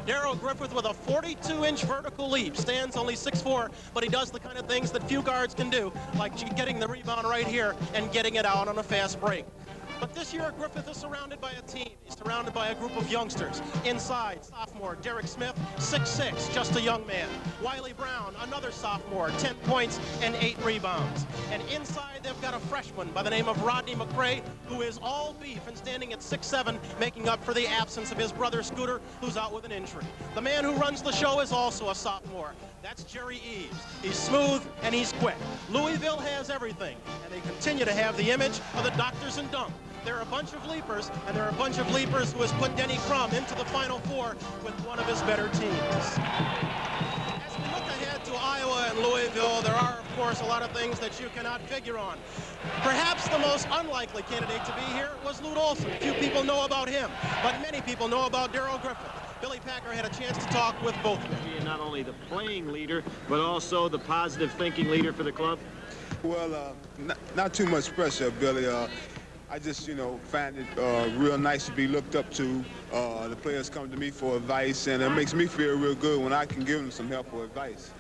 Darrell Griffith with a 42-inch vertical leap, stands only 6'4", but he does the kind of things that few guards can do, like getting the rebound right here and getting it out on a fast break. But this year, Griffith is surrounded by a team. He's surrounded by a group of youngsters. Inside, sophomore Derek Smith, 6'6", just a young man. Wiley Brown, another sophomore, 10 points and 8 rebounds. And inside, they've got a freshman by the name of Rodney McCray, who is all beef and standing at 6'7", making up for the absence of his brother Scooter, who's out with an injury. The man who runs the show is also a sophomore. That's Jerry Eves. He's smooth and he's quick. Louisville has everything, and they continue to have the image of the doctors in dunk. They're a bunch of leapers, and they're a bunch of leapers who has put Denny Crum into the Final Four with one of his better teams. As we look ahead to Iowa and Louisville, there are, of course, a lot of things that you cannot figure on. Perhaps the most unlikely candidate to be here was Lute Olson. Few people know about him, but many people know about Darrell Griffith. Billy Packer had a chance to talk with both of them. Being not only the playing leader, but also the positive thinking leader for the club? Well, not too much pressure, Billy. I just, find it real nice to be looked up to. The players come to me for advice, and it makes me feel real good when I can give them some helpful advice.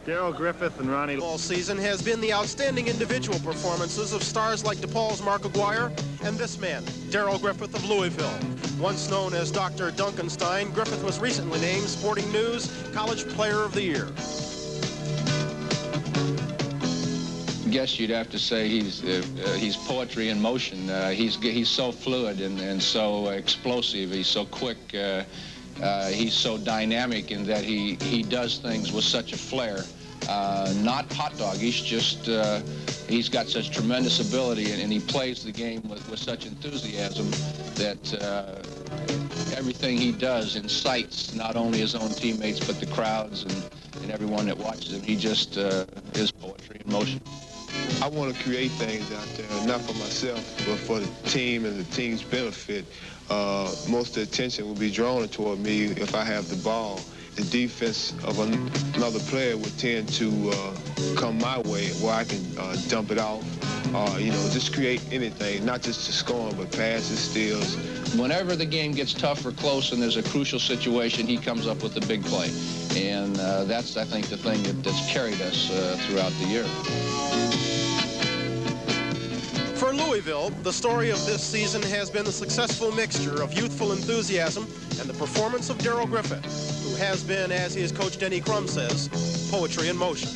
Darrell Griffith and Ronnie all season has been the outstanding individual performances of stars like DePaul's Mark Aguirre and this man, Darrell Griffith of Louisville. Once known as Dr. Dunkenstein, Griffith was recently named Sporting News College Player of the Year. I guess you'd have to say he's poetry in motion. He's so fluid and so explosive. He's so quick. He's so dynamic in that he does things with such a flair. Not hot dog. He's got such tremendous ability, and he plays the game with such enthusiasm that everything he does incites not only his own teammates but the crowds and everyone that watches him. He just is poetry in motion. I want to create things out there, not for myself, but for the team and the team's benefit. Most of the attention will be drawn toward me if I have the ball. The defense of another player would tend to come my way where I can dump it off, just create anything, not just to scoring, but passes, steals. Whenever the game gets tough or close and there's a crucial situation, he comes up with the big play. And that's, I think, the thing that's carried us throughout the year. For Louisville, the story of this season has been the successful mixture of youthful enthusiasm and the performance of Darrell Griffith, who has been, as his coach Denny Crum says, poetry in motion.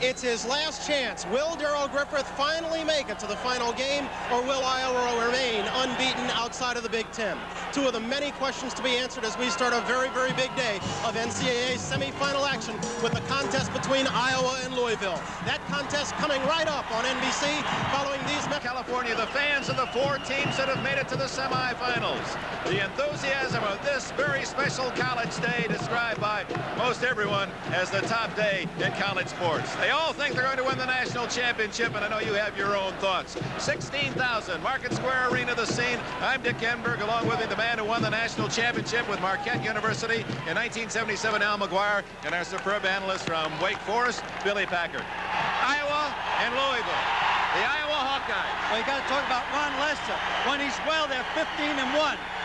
It's his last chance. Will Darrell Griffith finally make it to the final game, or will Iowa remain unbeaten outside of the Big Ten? Two of the many questions to be answered as we start a very, very big day of NCAA semifinal action with the contest between Iowa and Louisville. That contest coming right up on NBC following these... California, the fans of the 4 teams that have made it to the semifinals. The enthusiasm of this very special college day described by most everyone as the top day in college sports. They all think they're going to win the national championship, and I know you have your own thoughts. 16,000, Market Square Arena, the scene. I'm Dick Enberg, along with me, the man who won the national championship with Marquette University in 1977, Al McGuire, and our superb analyst from Wake Forest, Billy Packer. Iowa and Louisville. The Iowa Hawkeyes. Well, you got to talk about Ron Lester. When he's well, they're 15-1.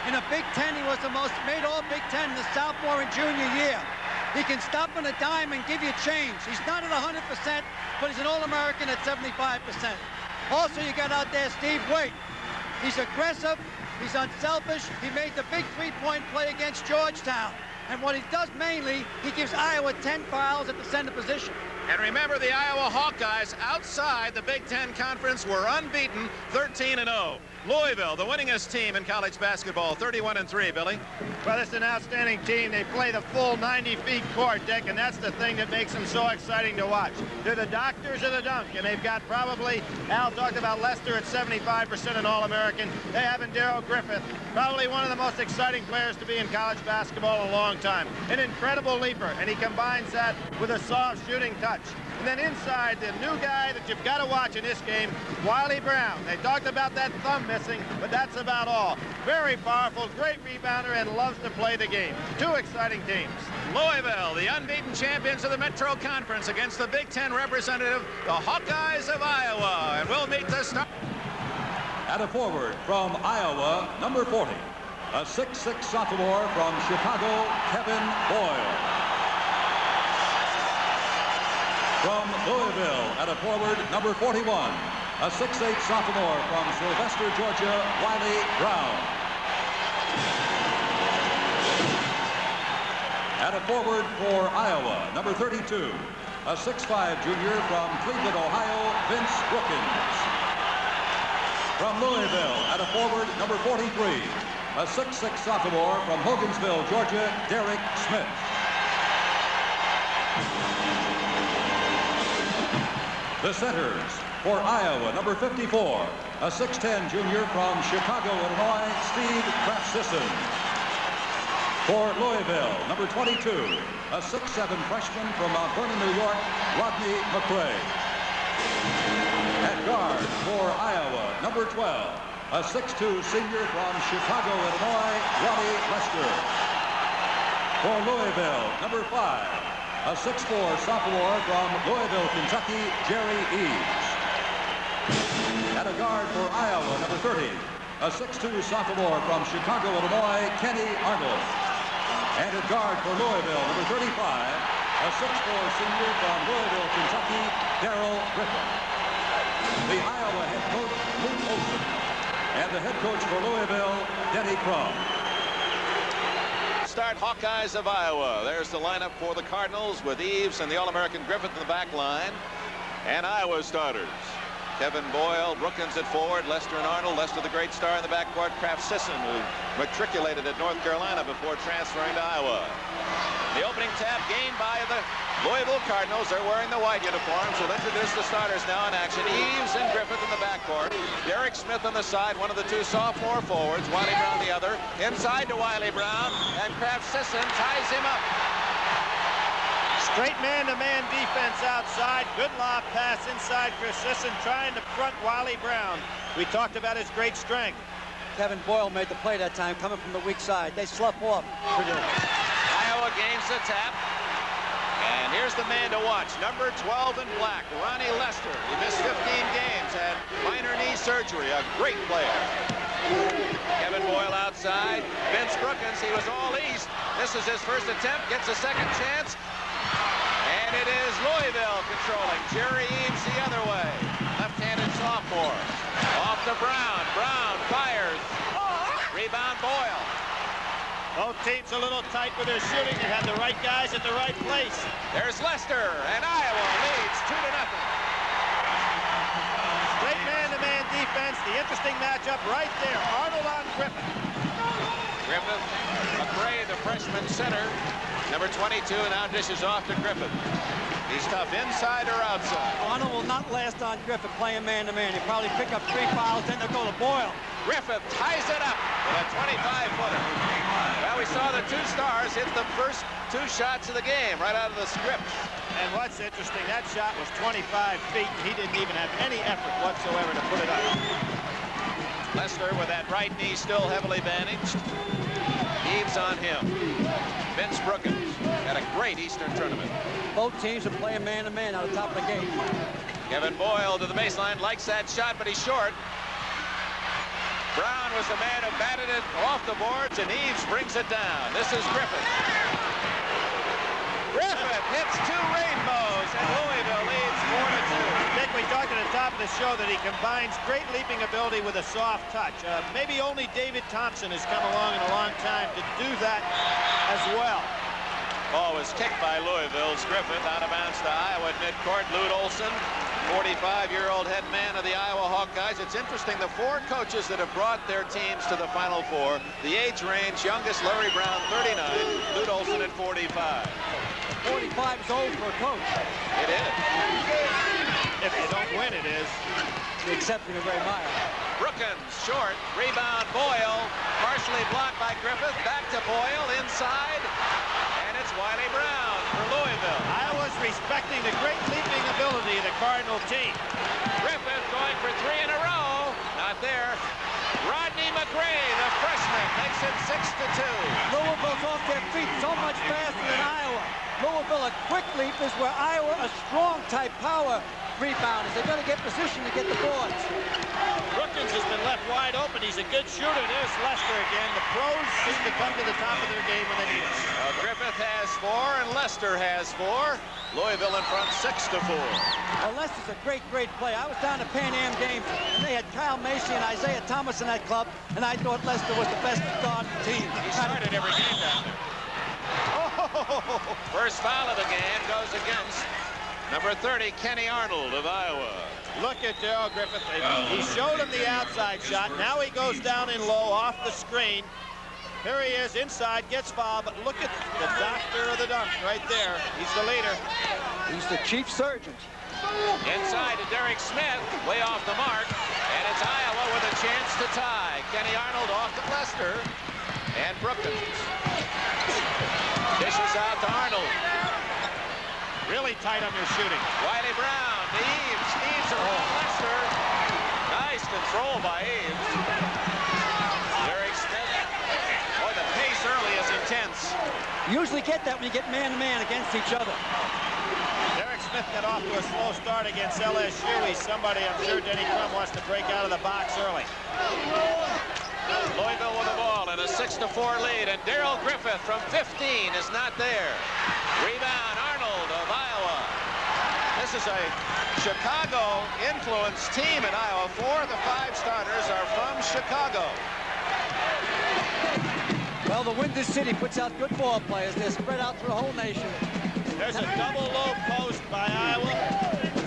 In the Big Ten, he was the most made all Big Ten in the sophomore and junior year. He can stop on a dime and give you change. He's not at 100%, but he's an All-American at 75%. Also, you got out there Steve Waite. He's aggressive. He's unselfish. He made the big three-point play against Georgetown. And what he does mainly, he gives Iowa 10 fouls at the center position. And remember, the Iowa Hawkeyes outside the Big Ten Conference were unbeaten, 13-0. Louisville, the winningest team in college basketball, 31-3, Billy. Well, it's an outstanding team. They play the full 90 feet court, Dick, and that's the thing that makes them so exciting to watch. They're the doctors of the dunk, and they've got probably, Al talked about Lester at 75% an All-American. They have in Darrell Griffith, probably one of the most exciting players to be in college basketball in a long time. An incredible leaper, and he combines that with a soft shooting touch. watch. And then inside, the new guy that you've got to watch in this game, Wiley Brown. They talked about that thumb missing, but that's about all. Very powerful, great rebounder, and loves to play the game. Two exciting teams. Louisville, the unbeaten champions of the Metro Conference, against the Big Ten representative, the Hawkeyes of Iowa. And we'll meet the start. At a forward from Iowa, number 40, a 6'6" sophomore from Chicago, Kevin Boyle. From Louisville, at a forward, number 41, a 6'8" sophomore from Sylvester, Georgia, Wiley Brown. At a forward for Iowa, number 32, a 6'5" junior from Cleveland, Ohio, Vince Brookins. From Louisville, at a forward, number 43, a 6'6" sophomore from Hogansville, Georgia, Derek Smith. The centers for Iowa, number 54, a 6'10" junior from Chicago, Illinois, Steve Krafsisson. For Louisville, number 22, a 6'7" freshman from Mount Vernon, New York, Rodney McCray. At guard for Iowa, number 12, a 6'2" senior from Chicago, Illinois, Ronnie Lester. For Louisville, number 5, a 6'4" sophomore from Louisville, Kentucky, Jerry Eaves. At a guard for Iowa, number 30, a 6'2" sophomore from Chicago, Illinois, Kenny Arnold. And at guard for Louisville, number 35, a 6'4" senior from Louisville, Kentucky, Darrell Griffin. The Iowa head coach, Luke Olson, and the head coach for Louisville, Denny Crum. Start Hawkeyes of Iowa. There's the lineup for the Cardinals with Eaves and the All-American Griffith in the back line. And Iowa starters. Kevin Boyle, Brookins at forward, Lester and Arnold. Lester the great star in the backcourt, Krafsisson, who matriculated at North Carolina before transferring to Iowa. The opening tap gained by the Louisville Cardinals. They're wearing the white uniforms. We'll introduce the starters now in action. Eaves and Griffith in the backcourt. Derek Smith on the side, one of the two sophomore forwards. Wiley Brown the other. Inside to Wiley Brown, and Krafsisson ties him up. Straight man-to-man defense outside. Good lob pass inside. Krafsisson trying to front Wiley Brown. We talked about his great strength. Kevin Boyle made the play that time, coming from the weak side. They slough off. Iowa gains the tap. And here's the man to watch, number 12 in black, Ronnie Lester. He missed 15 games, had minor knee surgery, a great player. Kevin Boyle outside. Vince Brookins, he was all east. This is his first attempt, gets a second chance. And it is Louisville controlling. Jerry Eaves the other way. Left-handed sophomore. Off to Brown. Brown fires. Rebound Boyle. Both teams a little tight with their shooting. They had the right guys at the right place. There's Lester, and Iowa leads 2-0. Great man-to-man defense. The interesting matchup right there. Arnold on Griffith. Griffith, McCray, the freshman center. Number 22 now dishes off to Griffith. He's tough inside or outside. Arnold will not last on Griffith playing man-to-man. He'll probably pick up 3 fouls, then they'll go to Boyle. Griffith ties it up with a 25-footer. Well, we saw the two stars hit the first 2 shots of the game right out of the script. And what's interesting, that shot was 25 feet, and he didn't even have any effort whatsoever to put it up. Lester with that right knee still heavily bandaged. Eaves on him. Vince Brookins had a great Eastern tournament. Both teams are playing man-to-man out of the top of the gate. Kevin Boyle to the baseline, likes that shot, but he's short. Brown was the man who batted it off the boards, and Eaves brings it down. This is Griffith. Griffith hits 2 rainbows, and Louisville leads 4-2. Dick, we talked at the top of the show that he combines great leaping ability with a soft touch. Maybe only David Thompson has come along in a long time to do that as well. Ball was kicked by Louisville's Griffith out of bounds to Iowa at midcourt. Lute Olson, 45-year-old head man of the Iowa Hawkeyes. It's interesting, the 4 coaches that have brought their teams to the Final Four, the age range, youngest Larry Brown, 39, Lute Olson at 45. 45 is old for a coach. It is. If you don't win, it is. The exception of Ray Meyer. Brookins, short, rebound Boyle, partially blocked by Griffith, back to Boyle, inside, and it's Wiley Brown for Louisville. Iowa's disrespecting the great leaping ability of the Cardinal team. Griffith going for 3 in a row. Not there. Rodney McRae, the freshman, makes it 6-2. Louisville's off their feet so much faster than Iowa. Louisville, a quick leap is where Iowa, a strong type power rebound. They're going to get position to get the boards. Brookins has been left wide open. He's a good shooter. There's Lester again. The pros seem to come to the top of their game when they need it. Griffith has 4 and Lester has 4. Louisville in front 6-4. Well, Lester's a great, great player. I was down at Pan Am games, and they had Kyle Macy and Isaiah Thomas in that club, and I thought Lester was the best guard in the team. He started every game down there. Oh, first foul of the game goes against number 30, Kenny Arnold of Iowa. Look at Darrell Griffith. He showed him the outside shot. Now he goes down in low off the screen. Here he is inside, gets fouled, but look at the doctor of the dunk right there. He's the leader. He's the chief surgeon. Inside to Derek Smith, way off the mark, and it's Iowa with a chance to tie. Kenny Arnold off to Lester, and Brookins dishes out to Arnold. Really tight on their shooting. Wiley Brown to Eaves. Eaves around Lester. Nice control by Eaves. Derek Smith. Boy, the pace early is intense. You usually get that when you get man-to-man against each other. Derek Smith got off to a slow start against LSU. He's somebody I'm sure Denny Crum wants to break out of the box early. Louisville with the ball and a 6-4 lead, and Darrell Griffith from 15 is not there. Rebound Arnold of Iowa. This is a Chicago-influenced team at Iowa. 4 of the 5 starters are from Chicago. Well, the Windy City puts out good ball players. They're spread out through the whole nation. There's a double low post by Iowa.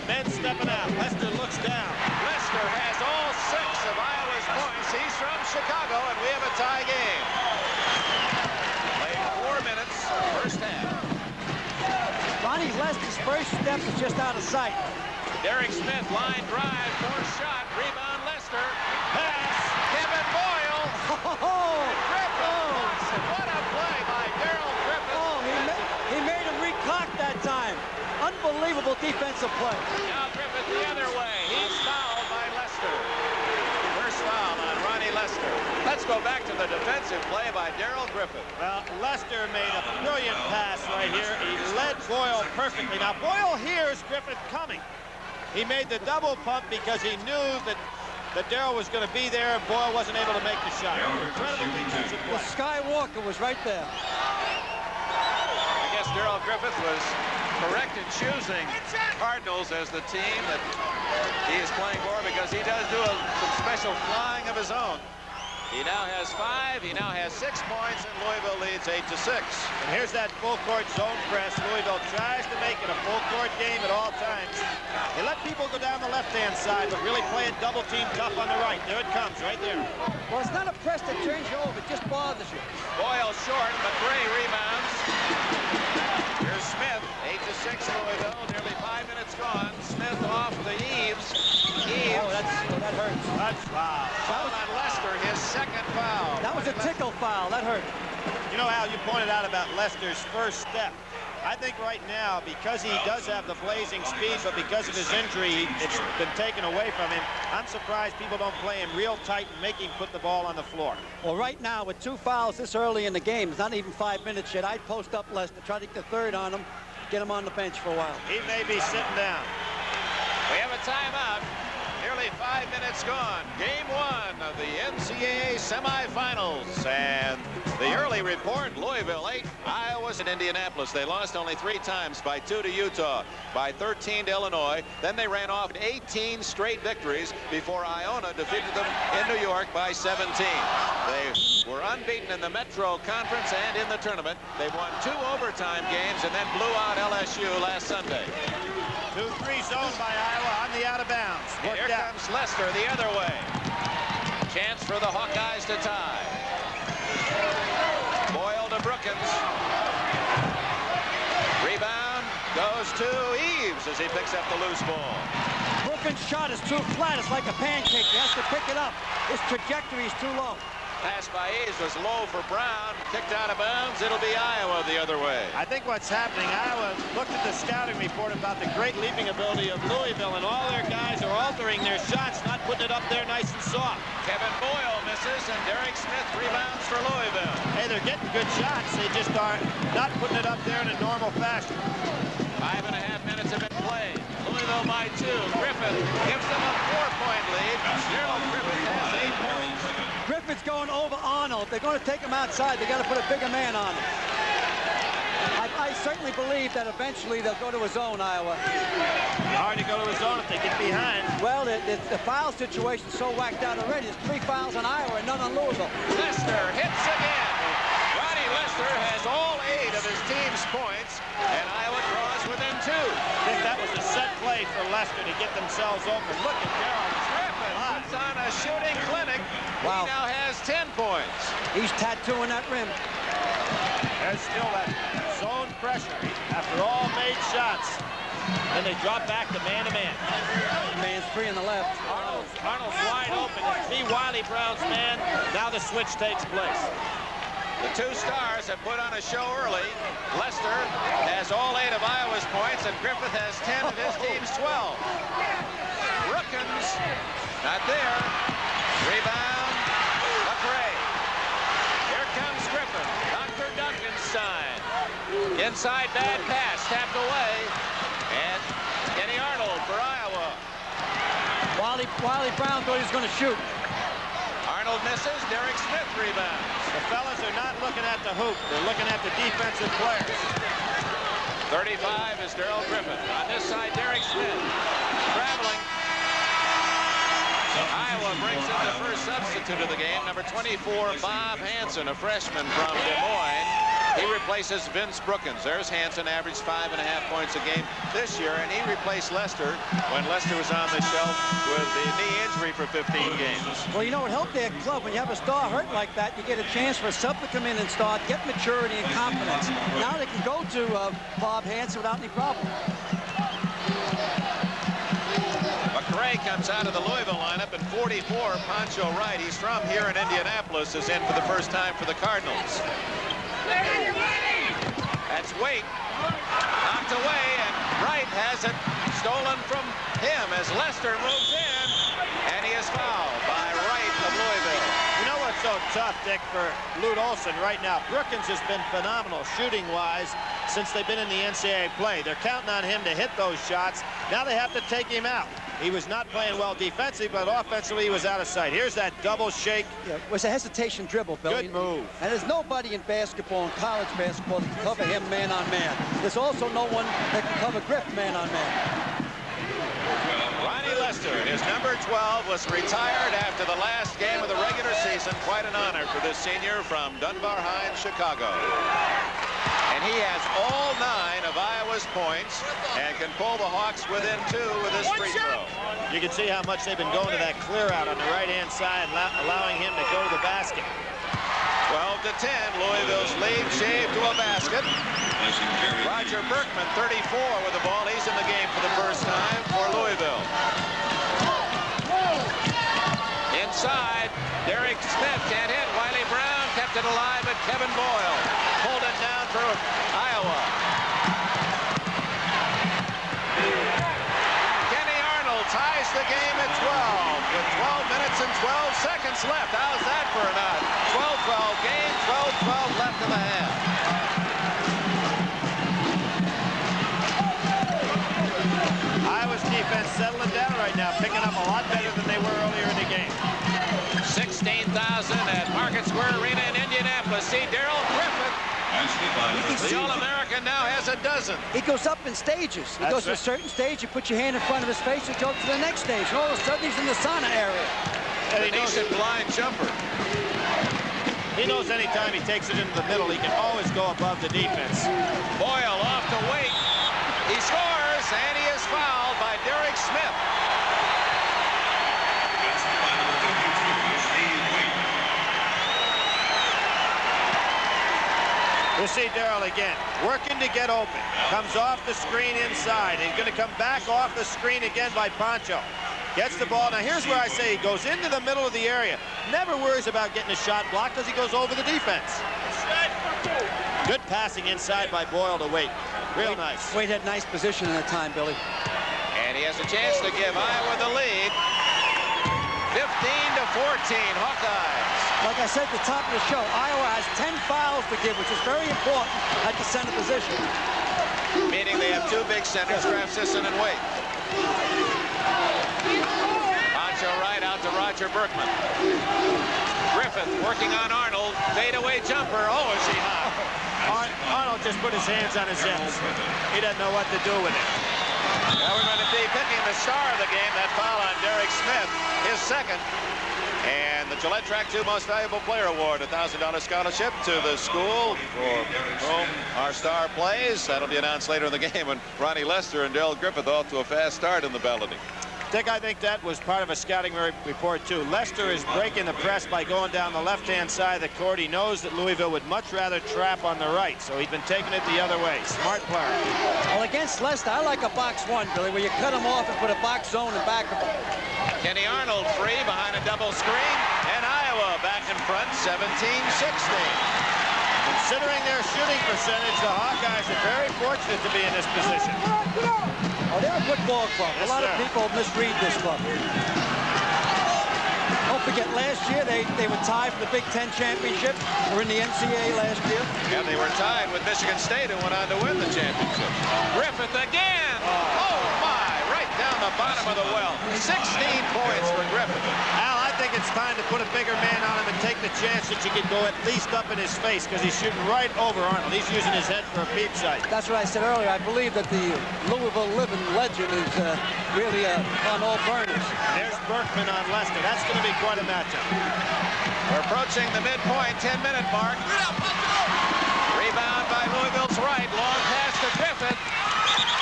Men stepping out. Lester looks down. Lester has all 6 of Iowa's points. He's from Chicago, and we have a tie game. Played 4 minutes, first half. Ronnie Lester's first step is just out of sight. Derek Smith, line drive, forced shot, rebound Lester. Pass, Kevin Boyle. What a play by Darrell Griffith. Oh, he made him recock that time. Unbelievable defensive play. Now Griffith the other way. He's fouled by Lester. First foul on Ronnie Lester. Let's go back to the defensive play by Darrell Griffith. Well, Lester made a brilliant pass right here. He led Boyle perfectly. Now, Boyle hears Griffith coming. He made the double pump because he knew that Darrell was going to be there and Boyle wasn't able to make the shot. Incredible defensive play. Well, Skywalker was right there. I guess Darrell Griffith was correct in choosing Cardinals as the team that he is playing for because he does do some special flying of his own. He now has 5, he now has 6 points, and Louisville leads 8-6. And here's that full court zone press. Louisville tries to make it a full court game at all times. They let people go down the left-hand side, but really play it double team tough on the right. There it comes, right there. Well, it's not a press that turns you over, it just bothers you. Boyle short, McRae rebounds. Here's Smith, 8-6 Louisville, nearly 5 minutes gone. Smith off the Eaves. Oh, that hurts. That's foul. Foul on Lester, his second foul. That was a tickle foul. That hurt. You know, Al, you pointed out about Lester's first step. I think right now, because he does have the blazing speed, but because of his injury, it's been taken away from him. I'm surprised people don't play him real tight and make him put the ball on the floor. Well, right now, with 2 fouls this early in the game, it's not even 5 minutes yet. I'd post up Lester, try to get the third on him, get him on the bench for a while. He may be sitting down. We have a timeout. Nearly 5 minutes gone. Game 1 of the NCAA semifinals. And the early report, Louisville 8, Iowa's in Indianapolis. They lost only 3 times, by 2 to Utah, by 13 to Illinois. Then they ran off 18 straight victories before Iona defeated them in New York by 17. They were unbeaten in the Metro Conference and in the tournament. They won 2 overtime games and then blew out LSU last Sunday. 2-3 zone by Iowa on the out of bounds. Here comes Lester the other way. Chance for the Hawkeyes to tie. Boyle to Brookins. Rebound goes to Eaves as he picks up the loose ball. Brookins' shot is too flat. It's like a pancake. He has to pick it up. His trajectory is too low. Pass by Hayes was low for Brown. Kicked out of bounds. It'll be Iowa the other way. I think what's happening, Iowa looked at the scouting report about the great leaping ability of Louisville, and all their guys are altering their shots, not putting it up there nice and soft. Kevin Boyle misses, and Derek Smith rebounds for Louisville. Hey, they're getting good shots. They just are not putting it up there in a normal fashion. 5.5 minutes have been played. Louisville by 2. Griffith gives them a 4-point lead. Gerald Griffith has 8 points. Griffith's going over Arnold. They're going to take him outside. They got to put a bigger man on him. I certainly believe that eventually they'll go to a zone, Iowa. Hard to go to a zone if they get behind. Well, the foul situation's so whacked out already. There's 3 fouls on Iowa and none on Louisville. Lester hits again. Ronnie Lester has all 8 of his team's points, and Iowa draws within 2. I think that was a set play for Lester to get themselves open. Look at Gerald. Griffith puts on a shooting clinic. Wow. He now has 10 points. He's tattooing that rim. There's still that zone pressure after all made shots. Then they drop back to man-to-man. Man's free on the left. Arnold's wide open. See Wiley Brown's man. Now the switch takes place. The 2 stars have put on a show early. Lester has all 8 of Iowa's points, and Griffith has 10 of his team's 12. Brookins, not there. Rebound, McRae. Here comes Griffith. Dr. Duncanstein. Inside bad pass, tapped away. And Kenny Arnold for Iowa. Wiley Brown thought he was going to shoot. Arnold misses. Derek Smith rebounds. The fellas are not looking at the hoop. They're looking at the defensive players. 35 is Darrell Griffith. On this side, Derek Smith. Traveling. Iowa brings in the first substitute of the game, number 24, Bob Hansen, a freshman from Des Moines. He replaces Vince Brookins. There's Hansen, averaged 5.5 points a game this year, and he replaced Lester when Lester was on the shelf with the knee injury for 15 games. Well, you know, it helped their club. When you have a star hurt like that, you get a chance for a sub to come in and start, get maturity and confidence. Now they can go to Bob Hansen without any problem. McRae comes out of the Louisville lineup, and 44, Pancho Wright, he's from here in Indianapolis, is in for the first time for the Cardinals. That's Wake, knocked away, and Wright has it stolen from him as Lester moves in, and he is fouled by Wright of Louisville. You know what's so tough, Dick, for Lute Olson right now? Brookins has been phenomenal shooting-wise since they've been in the NCAA play. They're counting on him to hit those shots. Now they have to take him out. He was not playing well defensively, but offensively he was out of sight. Here's that double shake. Yeah, it was a hesitation dribble, Bill. Good move. And there's nobody in basketball, in college basketball, that can cover him man on man. There's also no one that can cover Griff man on man. Ronnie Lester, his number 12, was retired after the last game of the regular season. Quite an honor for this senior from Dunbar High in Chicago. And he has all 9 of Iowa's points and can pull the Hawks within 2 with his free throw. You can see how much they've been going to that clear out on the right-hand side, allowing him to go to the basket. 12-10, Louisville's lead shaved to a basket. Roger Berkman, 34 with the ball. He's in the game for the first time for Louisville. Inside, Derek Smith can't hit. Wiley Brown kept it alive, but Kevin Boyle pulled it down for Iowa. Kenny Arnold ties the game at 12 with 12 minutes and 12 seconds left. How's that for a nod? 12-12 game, 12-12 left in the half. Iowa's defense settling down right now, picking up a lot better than they were earlier in the game. 16,000 at Market Square Arena in Indianapolis. See Darrell Griffith. The All-American now has a dozen. He goes up in stages. He goes to a certain stage, you put your hand in front of his face, and go to the next stage. And all of a sudden, he's in the sauna area. And he knows it blind jumper. He knows anytime he takes it into the middle, he can always go above the defense. Boyle off to Wake. He scores, and he is fouled by Derek Smith. We'll see Darrell again, working to get open. Comes off the screen inside. He's going to come back off the screen again by Pancho. Gets the ball. Now, here's where I say he goes into the middle of the area. Never worries about getting a shot blocked because he goes over the defense. Good passing inside by Boyle to Waite. Real nice. Waite had nice position in that time, Billy. And he has a chance to give Iowa the lead. 15-14, Hawkeyes. Like I said at the top of the show, Iowa has 10 fouls to give, which is very important at the center position. Meaning they have two big centers, Sisson and Waite. Pancho Wright out to Roger Berkman. Griffith working on Arnold. Fadeaway jumper. Oh, is he hot? Arnold just put his hands on his hips. He doesn't know what to do with it. Now we're going to be picking the star of the game, that foul on Derek Smith, his second. And the Gillette Track 2 Most Valuable Player Award, a $1,000 scholarship to the school for whom our star plays. That'll be announced later in the game when Ronnie Lester and Darrell Griffith off to a fast start in the balloting. Dick, I think that was part of a scouting report, too. Lester is breaking the press by going down the left-hand side of the court. He knows that Louisville would much rather trap on the right, so he's been taking it the other way. Smart player. Well, against Lester, I like a box one, Billy, where you cut him off and put a box zone in back of him. Kenny Arnold free behind a double screen, and Iowa back in front, 17-16. Considering their shooting percentage, the Hawkeyes are very fortunate to be in this position. Oh, they're a good ball club. Yes, a lot of people misread this club. Don't forget, last year they were tied for the Big Ten championship. They were in the NCAA last year. Yeah, they were tied with Michigan State, who went on to win the championship. Griffith again. Oh, my. Right down the bottom of the well. 16 points for Griffith. Al, I think it's time to put a bigger man on him and take the chance that you can go at least up in his face because he's shooting right over Arnold. He's using his head for a peep sight. That's what I said earlier. I believe that the Louisville living legend is really on all burners. There's Berkman on Lester. That's going to be quite a matchup. We're approaching the midpoint, 10-minute mark. Rebound by Louisville's right. Long pass to Griffith.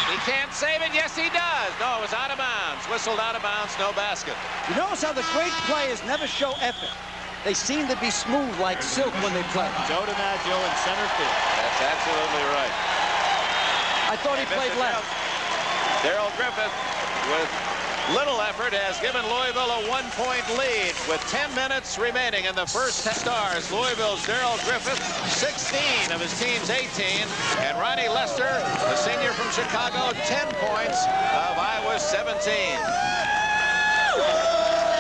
He can't save it. Yes, he does. No, it was out of bounds. Whistled out of bounds. No basket. You notice how the great players never show effort. They seem to be smooth like silk when they play. Joe DiMaggio in center field. That's absolutely right. I thought he played left. Darrell Griffith with little effort has given Louisville a 1-point lead with 10 minutes remaining in the first stars. Louisville's Darrell Griffith, 16 of his team's 18, and Ronnie Lester, the senior from Chicago, 10 points of Iowa's 17.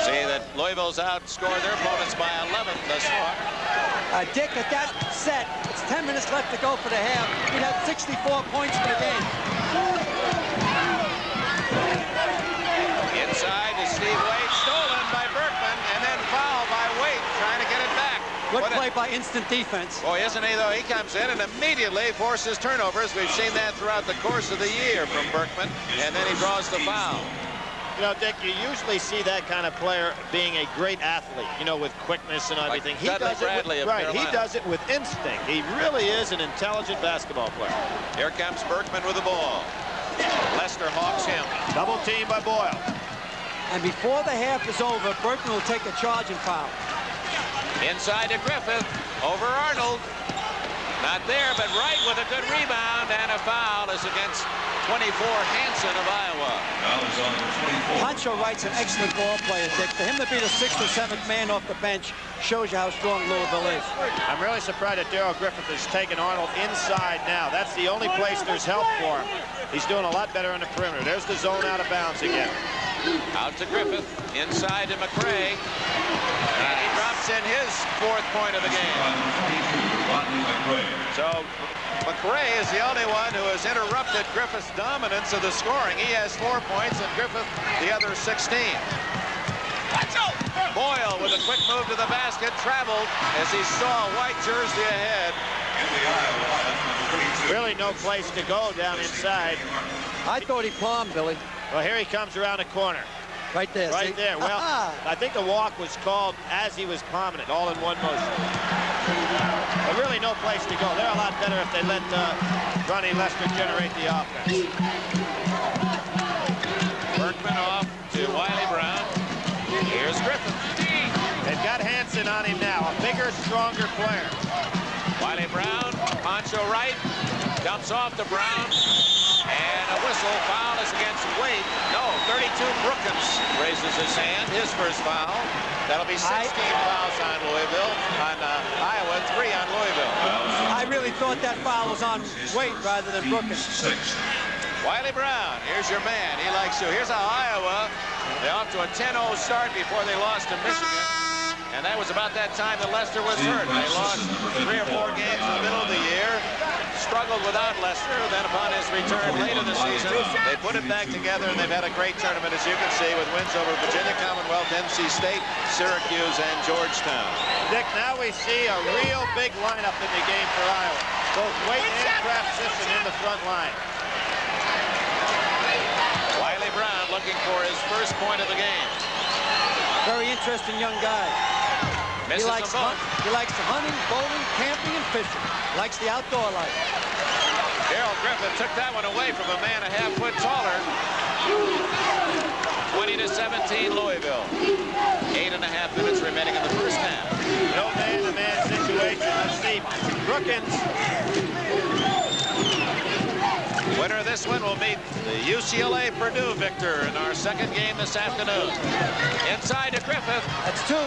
See that Louisville's outscored their opponents by 11 thus far. Dick, at that set, it's 10 minutes left to go for the half. He'd have 64 points for the game. Inside is Steve Waite, stolen by Berkman, and then fouled by Waite, trying to get it back. Good play by instant defense. Boy, isn't he, though? He comes in and immediately forces turnovers. We've seen that throughout the course of the year from Berkman, and then he draws the foul. You know, Dick, you usually see that kind of player being a great athlete, you know, with quickness and everything. Like Dudley Bradley of right, he Carolina. does it with instinct. He really is an intelligent basketball player. Here comes Berkman with the ball. Lester hawks him. Double team by Boyle. And before the half is over, Berkman will take a charge and foul. Inside to Griffith. Over Arnold. Not there, but Wright with a good rebound, and a foul is against 24 Hansen of Iowa. Pancho Wright's an excellent ball player, Dick. For him to be the 6th or 7th man off the bench shows you how strong Louisville is. I'm really surprised that Darrell Griffith has taken Arnold inside now. That's the only place there's help for him. He's doing a lot better on the perimeter. There's the zone out of bounds again. Out to Griffith. Inside to McRae. And he drops in his 4th point of the game. So McRae is the only one who has interrupted Griffith's dominance of the scoring. He has 4 points and Griffith the other 16. Boyle with a quick move to the basket, traveled as he saw a white jersey ahead. Really no place to go down inside. I thought he palmed, Billy. Well, here he comes around the corner. Right there. Right see? there. Well, I think the walk was called as he was palming it, all in one motion. But really no place to go. They're a lot better if they let Ronnie Lester generate the offense. Berkman off to Wiley Brown. Here's Griffith. They've got Hansen on him now, a bigger, stronger player. Wiley Brown, Pancho Wright. Dumps off to Brown. And a whistle. Foul is against Wade. No, 32 Brookins raises his hand. His first foul. That'll be 16 fouls on Louisville. On Iowa, 3 on Louisville. I really thought that foul was on Wade rather than Brookins. Wiley Brown, here's your man. He likes you. Here's how Iowa, they're off to a 10-0 start before they lost to Michigan. And that was about that time that Lester was hurt. They lost 3 or 4 games in the middle of the year. Struggled without Lester. Then upon his return late in the season, they put it back together, and they've had a great tournament, as you can see, with wins over Virginia Commonwealth, NC State, Syracuse, and Georgetown. Dick, now we see a real big lineup in the game for Iowa. Both Waite and Kraft Sisson in the front line. Wiley Brown looking for his first point of the game. Very interesting young guy. He likes hunting, bowling, camping, and fishing. Likes the outdoor life. Darrell Griffith took that one away from a man a half foot taller. 20-17 Louisville. 8.5 minutes remaining in the first half. No man-to-man situation. Let's see. Brookins. Winner of this one will meet the UCLA Purdue victor in our second game this afternoon. Inside to Griffith. That's 2.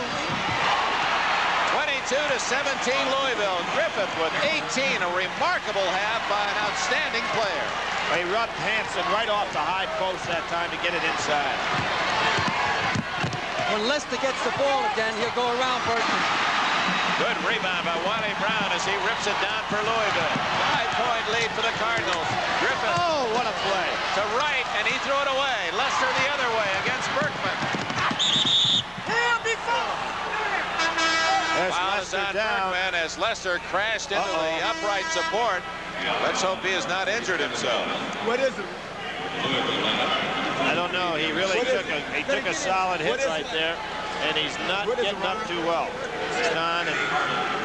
22-17 Louisville. Griffith with 18, a remarkable half by an outstanding player. He rubbed Hansen right off the high post that time to get it inside. When Lester gets the ball again, he'll go around Berkman. Good rebound by Wiley Brown as he rips it down for Louisville. 5-point lead for the Cardinals. Griffith. Oh, what a play. To right, and he threw it away. Lester the other way against Berkman. There's Foul Lester on down. Berkman as Lester crashed into the upright support. Let's hope he has not injured himself. What is it? I don't know. He really took a solid hit right there, and he's not getting up too well. He's gone and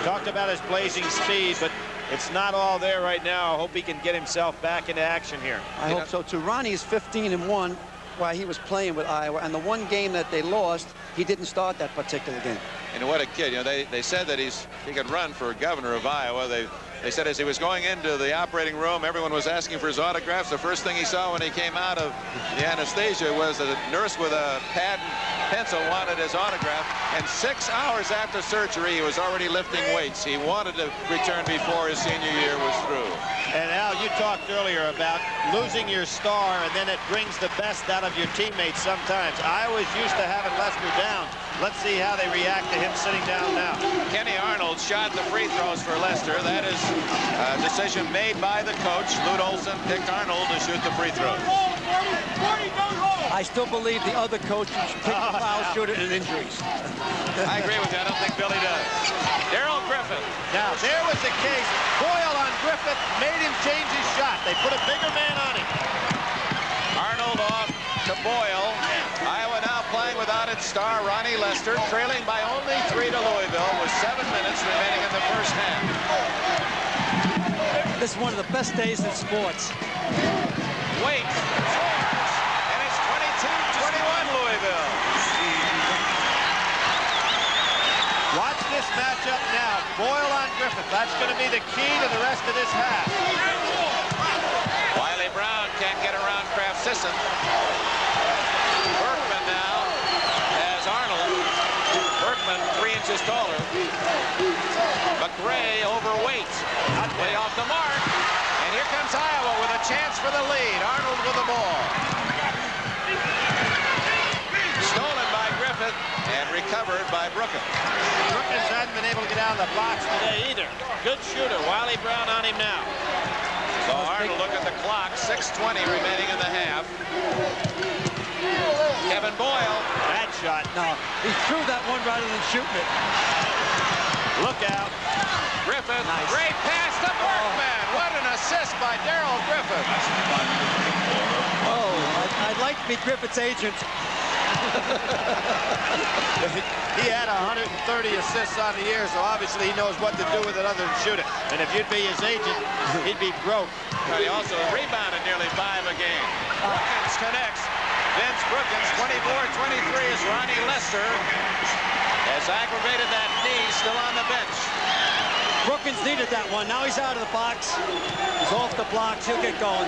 talked about his blazing speed, but it's not all there right now. I hope he can get himself back into action here. I hope so too. Ronnie is 15-1 while he was playing with Iowa, and the one game that they lost, he didn't start that particular game. And what a kid. You know, they said that he could run for governor of Iowa. They said as he was going into the operating room, everyone was asking for his autographs. The first thing he saw when he came out of the anesthesia was a nurse with a pad and pencil wanted his autograph. And 6 hours after surgery, he was already lifting weights. He wanted to return before his senior year was through. And Al, you talked earlier about losing your star, and then it brings the best out of your teammates sometimes. Iowa's used to having Lester down. Let's see how they react to him sitting down now. Kenny Arnold shot the free throws for Lester. That is a decision made by the coach. Lute Olson picked Arnold to shoot the free throws. I still believe the other coaches pick the foul shooter and injuries. I agree with you. I don't think Billy does. Darrell Griffith. Now, there was the case. Boyle on Griffith made him change his shot. They put a bigger man on him. Arnold off to Boyle. Iowa now playing without its star, Ronnie Lester, trailing by only 3 to Louisville with 7 minutes remaining in the first half. This is one of the best days in sports. Wait. And it's 22-21 Louisville. Watch this matchup now. Boyle on Griffith. That's going to be the key to the rest of this half. Wiley Brown can't get around Kraft Sisson. Berkman now has Arnold. Berkman 3 inches taller. McRae overweight. Way off the mark. And here comes Iowa with a chance for the lead. Arnold with the ball. Stolen by Griffith and recovered by Brookins. Brookins hasn't been able to get out of the box today either. Good shooter. Wiley Brown on him now. So Arnold, look at the clock. 6:20 remaining in the half. Kevin Boyle. Bad shot. No, he threw that one rather than shooting it. Look out. Griffith. Nice. Great pass to Berkman. What an assist by Darrell Griffith. Oh, I'd like to be Griffith's agent. He had 130 assists on the year, so obviously he knows what to do with it other than shoot it. And if you'd be his agent, he'd be broke. But he also rebounded nearly 5 a game. Brookins connects. Vince Brookins, 24-23 as Ronnie Lester has aggravated that knee, still on the bench. Brookins needed that one. Now he's out of the box. He's off the blocks. He'll get going.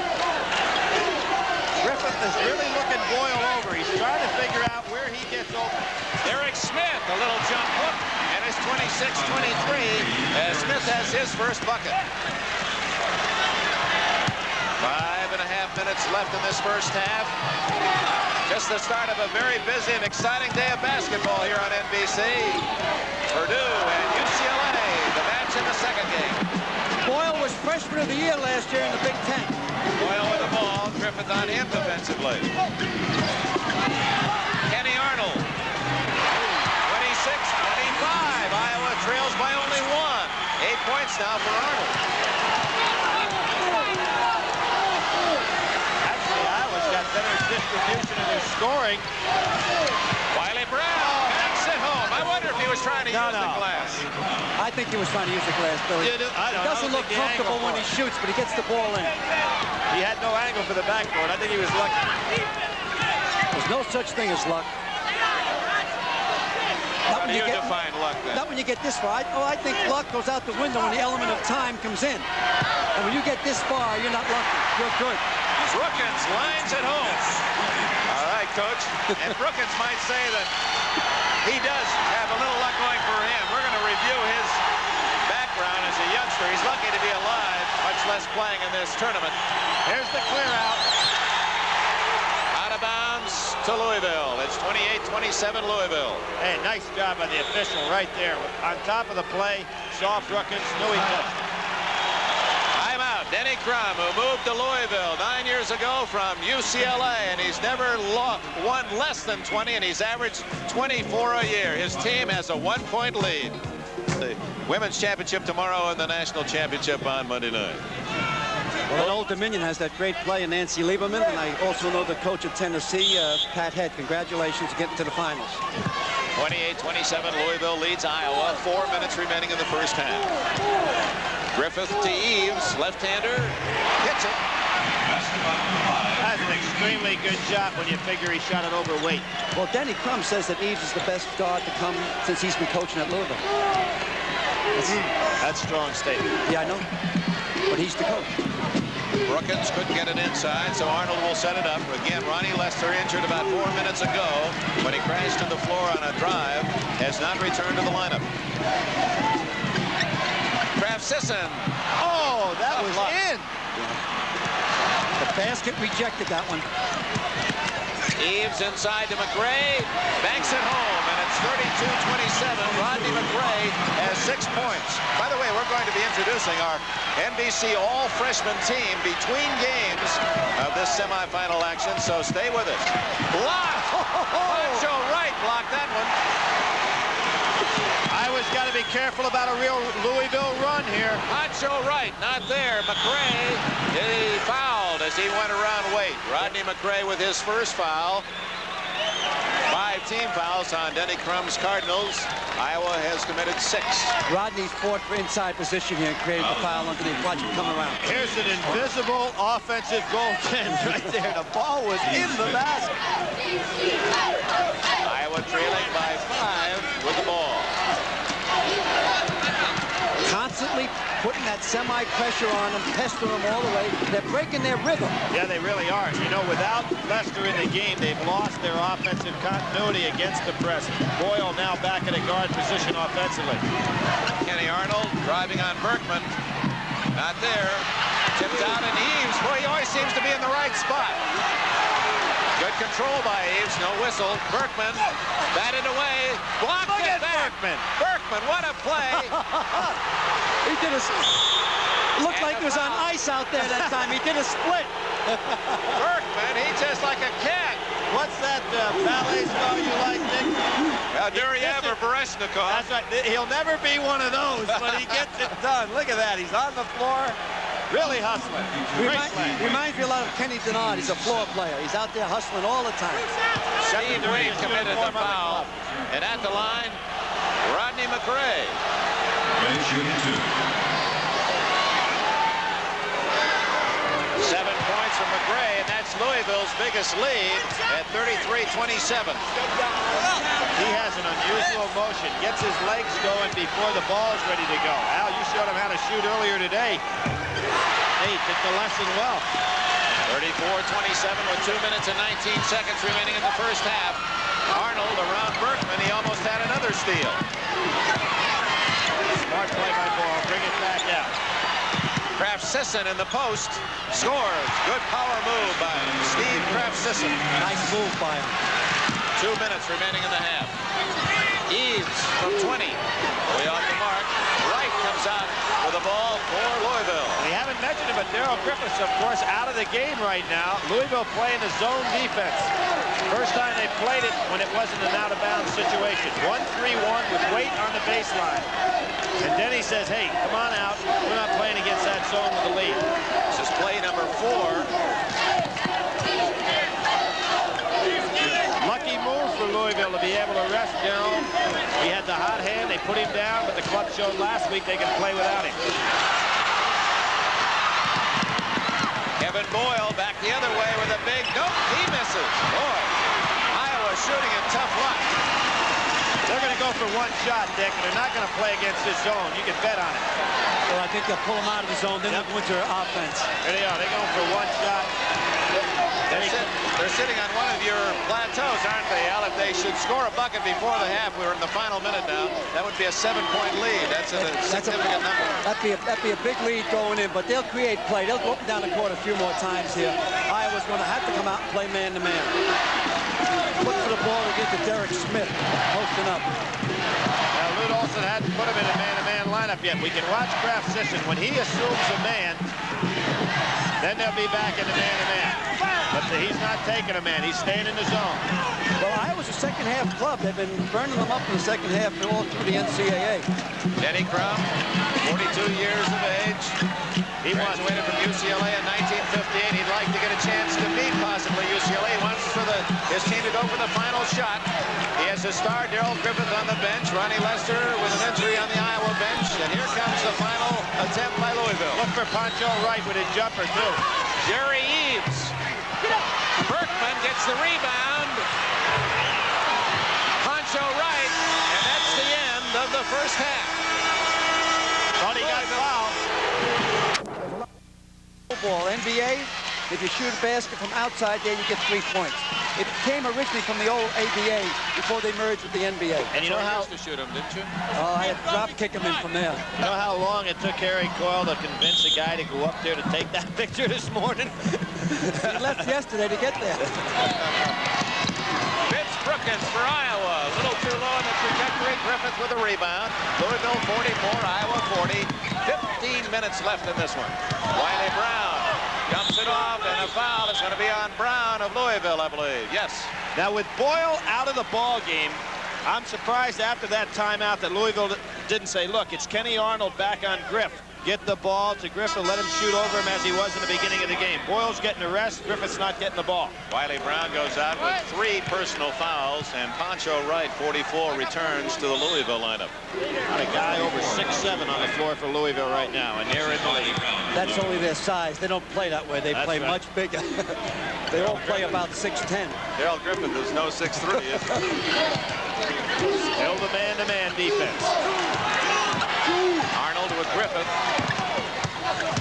Griffith is really looking Boyle over. He's trying to figure out where he gets open. Eric Smith, a little jump hook, and it's 26-23 as Smith has his first bucket. 5.5 minutes left in this first half. Just the start of a very busy and exciting day of basketball here on NBC. Purdue and UCLA, the match in the second game. Boyle was freshman of the year last year in the Big Ten. Boyle with the ball, Griffith on him defensively. Kenny Arnold. 26-25. Iowa trails by only 1. 8 points now for Arnold. Actually, Iowa's got better distribution in their scoring. Wiley Brown knocks it home. I wonder if he was trying to use the glass. I think he was trying to use the glass, Billy. He doesn't look comfortable when he shoots, but he gets the ball in. He had no angle for the backboard. I think he was lucky. There's no such thing as luck. How do you define luck then? Not when you get this far. I think luck goes out the window when the element of time comes in. And when you get this far, you're not lucky. You're good. Brookins lines it home. All right, Coach. And Brookins might say that he does have a little luck going for him. We're going to review his background as a youngster. He's lucky to be alive, much less playing in this tournament. Here's the clear out. Out of bounds to Louisville. It's 28-27 Louisville. Hey, nice job by the official right there. On top of the play, saw Brookins, knew he touched. Timeout. Denny Crum, who moved to Louisville 9 years ago from UCLA, and he's never won less than 20, and he's averaged 24 a year. His team has a 1-point lead. The women's championship tomorrow and the national championship on Monday night. Well, Old Dominion has that great play in Nancy Lieberman, and I also know the coach of Tennessee, Pat Head. Congratulations on getting to the finals. 28-27, Louisville leads Iowa. 4 minutes remaining in the first half. Griffith to Eves, left-hander, hits it. That's an extremely good shot when you figure he shot it overweight. Well, Denny Crum says that Eves is the best guard to come since he's been coaching at Louisville. That's a strong statement. Yeah, I know. But he's the coach. Brookins couldn't get it inside, so Arnold will set it up. Again, Ronnie Lester, injured about 4 minutes ago when he crashed to the floor on a drive, has not returned to the lineup. Kraft Sisson. Oh, that was in. The basket rejected that one. Eves inside to McRae, banks it home, and it's 32-27. Rodney McRae has 6 points. By the way, we're going to be introducing our NBC all-freshman team between games of this semifinal action, so stay with us. Block! Pancho Wright blocked that one. Iowa's got to be careful about a real Louisville run here. Pancho Wright not there. McRae, he fouled as he went around Waite. Rodney McRae with his first foul. 5 team fouls on Denny Crum's Cardinals. Iowa has committed 6. Rodney's fought for inside position here and created the foul underneath. Watch him come around. Here's an invisible offensive goaltend right there. The ball was in the basket. Iowa trailing by 5 with the ball. Constantly putting that semi-pressure on them, pestering them all the way. They're breaking their rhythm. Yeah, they really are. You know, without Lester in the game, they've lost their offensive continuity against the press. Boyle now back in a guard position offensively. Kenny Arnold driving on Berkman. Not there. Tipped out and Eves. Boy, he always seems to be in the right spot. Good control by Eves. No whistle. Berkman batted away. Blocked it back. Berkman, what a play. He did a... Looked like he was on ice out there that time. He did a split. Berkman, he's just like a cat. What's that ballet star you like, Dick? Duryev or Bereshnikov. That's right. He'll never be one of those, but he gets it done. Look at that. He's on the floor. Really hustling. Reminds me a lot of Kenny Denard. He's a floor player. He's out there hustling all the time. Steve Wade committed the foul. And at the line, Rodney McRae. Shooting 2. 7 points points from McRae, and that's Louisville's biggest lead at 33-27. He has an unusual motion, gets his legs going before the ball's ready to go. Al, you showed him how to shoot earlier today. He took the lesson well. 34-27 with 2 minutes and 19 seconds remaining in the first half. Arnold around Berkman. He almost had another steal. Smart play by Ball. Bring it back out. Kraft-Sisson in the post scores. Good power move by Steve Kraft-Sisson. Nice move by him. 2 minutes remaining in the half. Eves from 20. Way off the mark. Wright comes out with the ball for Louisville. We haven't mentioned it, but Darrell Griffiths, of course, out of the game right now. Louisville playing the zone defense. First time they played it when it wasn't an out-of-bounds situation. 1-3-1 with Waite on the baseline. And Denny says, hey, come on out. We're not playing against that zone with the lead. This is play number 4. Lucky move for Louisville to be able to rest Darrell. He had the hot hand. They put him down, but the club showed last week they can play without him. Kevin Boyle back the other way with a big nope. He misses. Boy, Iowa shooting in tough luck. They're going to go for one shot, Dick, and they're not going to play against this zone. You can bet on it. Well, I think they'll pull him out of the zone, then they'll go into their offense. There they are. They're going for one shot. They're sitting on one of your plateaus, aren't they, Al? If they should score a bucket before the half, we're in the final minute now, that would be a 7-point lead. That's a significant number. That'd be a big lead going in, but they'll create play. They'll go up and down the court a few more times here. Iowa's going to have to come out and play man-to-man. Look for the ball to get to Derek Smith, posting up. Now, Lute Olson hadn't put him in a man-to-man lineup yet. We can watch Kraft-Sisson. When he assumes a man, then they'll be back in the man-to-man. But he's not taking a man. He's staying in the zone. Well, Iowa's a second-half club. They've been burning them up in the second half all through the NCAA. Denny Crum, 42 years of age. He graduated from UCLA in 1958. He'd like to get a chance to beat possibly UCLA. He wants for his team to go for the final shot. He has his star, Darrell Griffith, on the bench. Ronnie Lester with an injury on the Iowa bench. And here comes the final attempt by Louisville. Look for Pancho Wright with a jumper, too. Jerry Eves. Berkman gets the rebound. Pancho Wright. And that's the end of the first half. Thought he got fouled. Ball, NBA, if you shoot a basket from outside there, you get 3 points. It came originally from the old ABA before they merged with the NBA. And you know how to shoot him, didn't you? I had drop kick him in from there. You know how long it took Harry Coyle to convince a guy to go up there to take that picture this morning? He left yesterday to get there. Vince Brookins for Iowa. A little too low in the trajectory. Griffith with a rebound. Louisville 44, Iowa 40. 15 minutes left in this one. Wiley Brown dumps it off, and a foul is going to be on Brown of Louisville, I believe. Yes. Now, with Boyle out of the ball game, I'm surprised after that timeout that Louisville didn't say, look, it's Kenny Arnold back on Griff. Get the ball to Griffith, let him shoot over him as he was in the beginning of the game. Boyle's getting a rest, Griffith's not getting the ball. Wiley Brown goes out with 3 personal fouls, and Pancho Wright, 44, returns to the Louisville lineup. Got a guy over 6'7" on the floor for Louisville right now, and they're in the lead. That's only their size. They don't play that way. They play right. much bigger. They all play about 6'10". Darrell Griffith is no 6'3", is he? Still the man-to-man defense. Arnold with Griffith.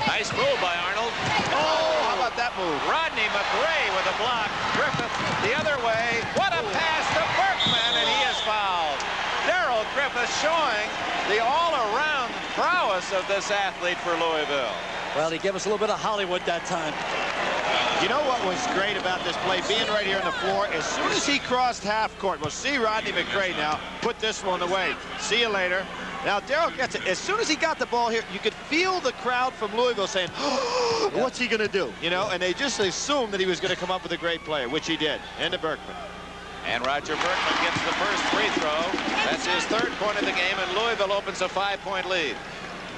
Nice move by Arnold. Oh, how about that move? Rodney McRae with a block. Griffith the other way. What a pass to Berkman, and he is fouled. Darrell Griffith showing the all-around prowess of this athlete for Louisville. Well, he gave us a little bit of Hollywood that time. You know what was great about this play, being right here on the floor, as soon as he crossed half court, we'll see Rodney McRae now put this one away. See you later. Now, Darrell gets it. As soon as he got the ball here, you could feel the crowd from Louisville saying, oh, what's he going to do? You know, and they just assumed that he was going to come up with a great player, which he did. And to Berkman. And Roger Berkman gets the first free throw. That's his 3rd point of the game, and Louisville opens a 5-point lead.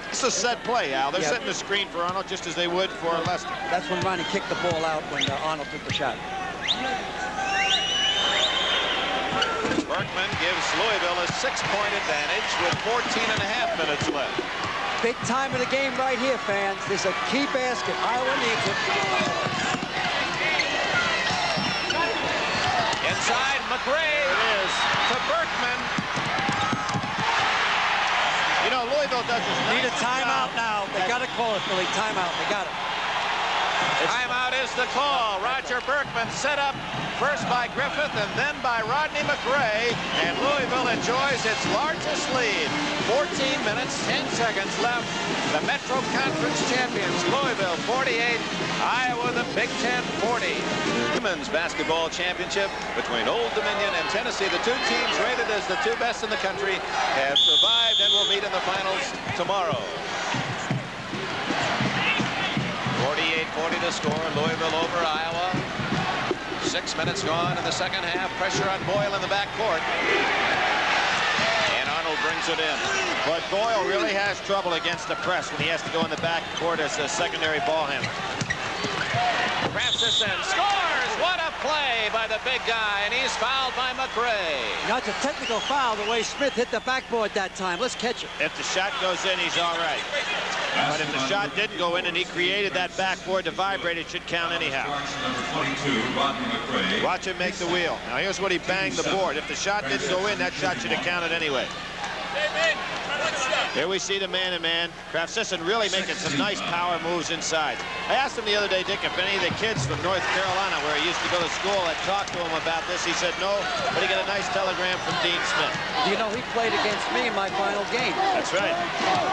It's a set play, Al. They're setting the screen for Arnold just as they would for Lester. That's when Ronnie kicked the ball out when Arnold took the shot. Berkman gives Louisville a 6-point advantage with 14.5 minutes left. Big time of the game right here, fans. This is a key basket. Iowa needs it. Inside, McRae. It is to Berkman. You know, Louisville does this. Need a timeout now. They got to call it, Billy. Timeout. They got it. Timeout is the call. Roger Berkman set up first by Griffith and then by Rodney McRae, and Louisville enjoys its largest lead. 14 minutes, 10 seconds left. The Metro Conference champions, Louisville 48, Iowa the Big Ten 40. Women's basketball championship between Old Dominion and Tennessee. The two teams rated as the two best in the country have survived and will meet in the finals tomorrow. 48-40 to score. Louisville over Iowa. 6 minutes gone in the second half. Pressure on Boyle in the backcourt. And Arnold brings it in. But Boyle really has trouble against the press when he has to go in the backcourt as a secondary ball handler. Francis scores! What a play by the big guy, and he's fouled by McRae. That's a technical foul the way Smith hit the backboard that time. Let's catch it. If the shot goes in, he's all right. But if the shot didn't go in and he created that backboard to vibrate, it should count anyhow. Watch him make the wheel. Now here's what he banged the board. If the shot didn't go in, that shot should have counted anyway. Here we see the man-to-man. Kraft Sisson really making some nice power moves inside. I asked him the other day, Dick, if any of the kids from North Carolina, where he used to go to school, had talked to him about this. He said no, but he got a nice telegram from Dean Smith. You know, he played against me in my final game. That's right.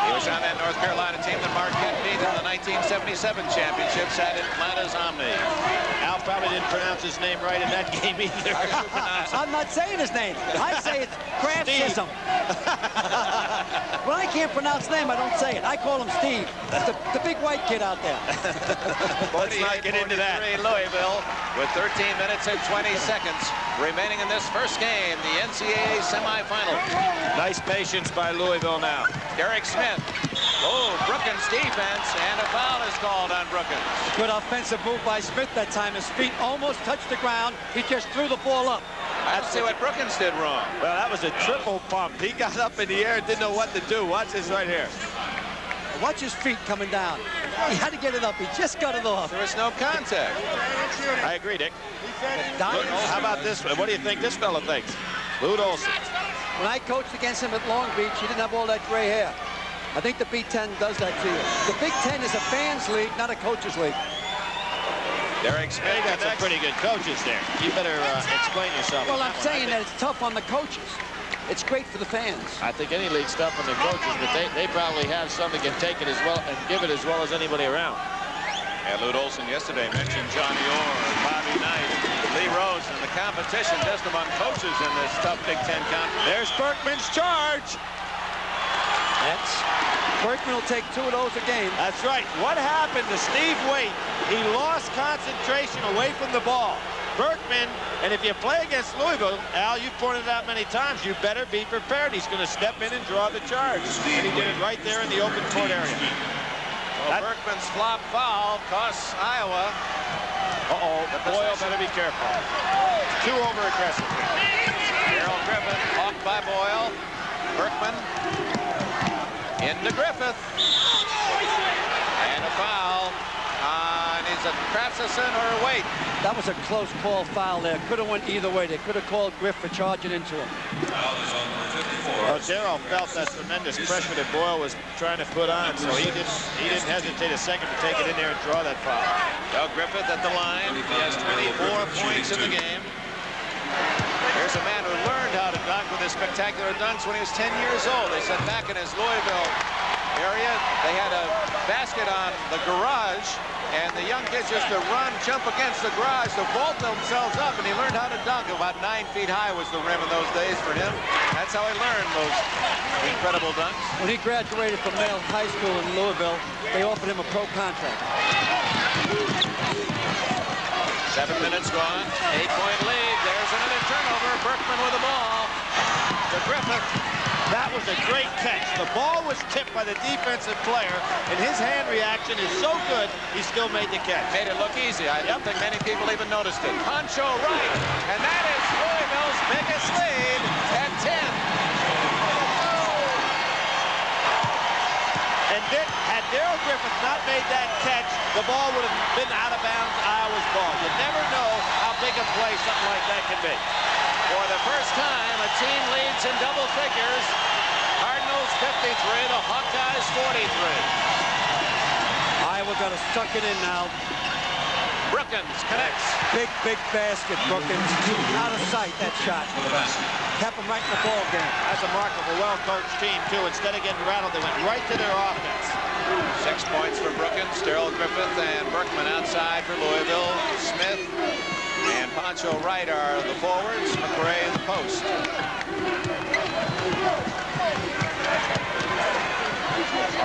He was on that North Carolina team that Marquette beat in the 1977 championships at Atlanta's Omni. Al probably didn't pronounce his name right in that game either. I'm not saying his name. I say it's Kraft Sisson. When I can't pronounce name, I don't say it. I call him Steve. The big white kid out there. Let's not get into that. Louisville with 13 minutes and 20 seconds remaining in this first game, the NCAA semifinal. Nice patience by Louisville now. Derek Smith. Oh, Brookins defense, and a foul is called on Brookins. Good offensive move by Smith that time. His feet almost touched the ground. He just threw the ball up. I don't see what Brookins did wrong. Well, that was a triple pump. He got up in the air and didn't know what to do. Watch this right here. Watch his feet coming down. He had to get it up. He just got it off. There was no contact. I agree, Dick. Look, how about this? What do you think this fella thinks? Lute Olson. When I coached against him at Long Beach, he didn't have all that gray hair. I think the Big Ten does that to you. The Big Ten is a fans league, not a coaches league. Derek Smith. They got some pretty good coaches there. You better explain yourself. Well, I'm saying that it's tough on the coaches. It's great for the fans. I think any league's tough on the coaches, but they probably have some that can take it as well and give it as well as anybody around. And Lute Olson yesterday mentioned Johnny Orr, Bobby Knight, Lee Rose, and the competition just among coaches in this tough Big Ten conference. There's Berkman's charge. Berkman will take 2 of those a game. That's right. What happened to Steve Waite? He lost concentration away from the ball. Berkman, and if you play against Louisville, Al, you've pointed it out many times, you better be prepared. He's going to step in and draw the charge. And he did it right there in the open court area. Well, Berkman's flop foul costs Iowa. Uh-oh, Boyle better be careful. Too over-aggressive. Gerald Griffith, hawked by Boyle. Berkman into Griffith. And a foul on, is it Krafsison or Waite? That was a close call foul there. Could have went either way. They could have called Griff for charging into him. Well, Darrell felt that tremendous pressure that Boyle was trying to put on, so he didn't hesitate a second to take it in there and draw that foul. Well, Griffith at the line. He has 24 points in the game. Here's a man who learned how to dunk with his spectacular dunks when he was 10 years old. They said back in his Louisville area, they had a basket on the garage, and the young kids used to run, jump against the garage to vault themselves up, and he learned how to dunk. About 9 feet high was the rim in those days for him. That's how he learned those incredible dunks. When he graduated from Male High School in Louisville, they offered him a pro contract. 7 minutes gone, 8-point lead. There's another turnover. Berkman with the ball to Griffith. That was a great catch. The ball was tipped by the defensive player, and his hand reaction is so good, he still made the catch. Made it look easy. I don't think many people even noticed it. Poncho right, and that is Louisville's biggest lead at 10. And Dick, had Darrell Griffith not made that catch, the ball would have been out of bounds, Iowa's ball. You never know how big a play something like that can be. For the first time, a team leads in double figures. Cardinals 53, the Hawkeyes 43. Iowa got to suck it in now. Brookins connects. Big basket, Brookins. Out of sight, that shot. Kept him right in the ball game. That's a mark of a well-coached team, too. Instead of getting rattled, they went right to their offense. 6 points for Brookins. Darrell Griffith and Berkman outside for Louisville. Smith and Pancho Wright are the forwards. McRae the post.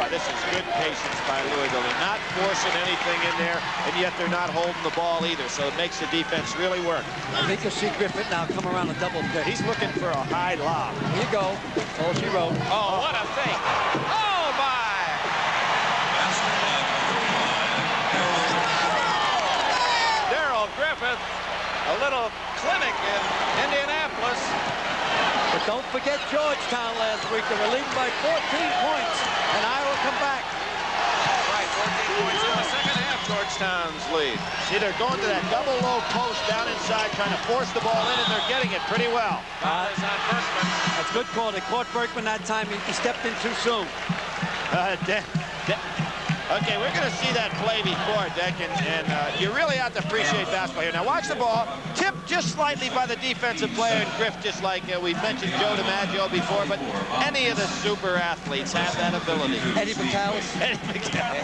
This is good patience by Louisville. They're not forcing anything in there, and yet they're not holding the ball either, so it makes the defense really work. I think you'll see Griffith now come around a double pick. He's looking for a high lob. Here you go. That's all she wrote. Oh, what a fake. Oh, my. Darrell Griffith, a little clinic in Indianapolis. But don't forget Georgetown last week. They were leading by 14 points, and Iowa come back. Right, 14 points in the second half, Georgetown's lead. See, they're going to that double low post down inside, trying to force the ball in, and they're getting it pretty well. Foul is on Berkman. That's a good call. They caught Berkman that time. He stepped in too soon. Okay, we're going to see that play before, Dick, and you really have to appreciate basketball here. Now watch the ball, tipped just slightly by the defensive player, and Griff, just like we mentioned Joe DiMaggio before, but any of the super athletes have that ability. Eddie McCallis. Hey,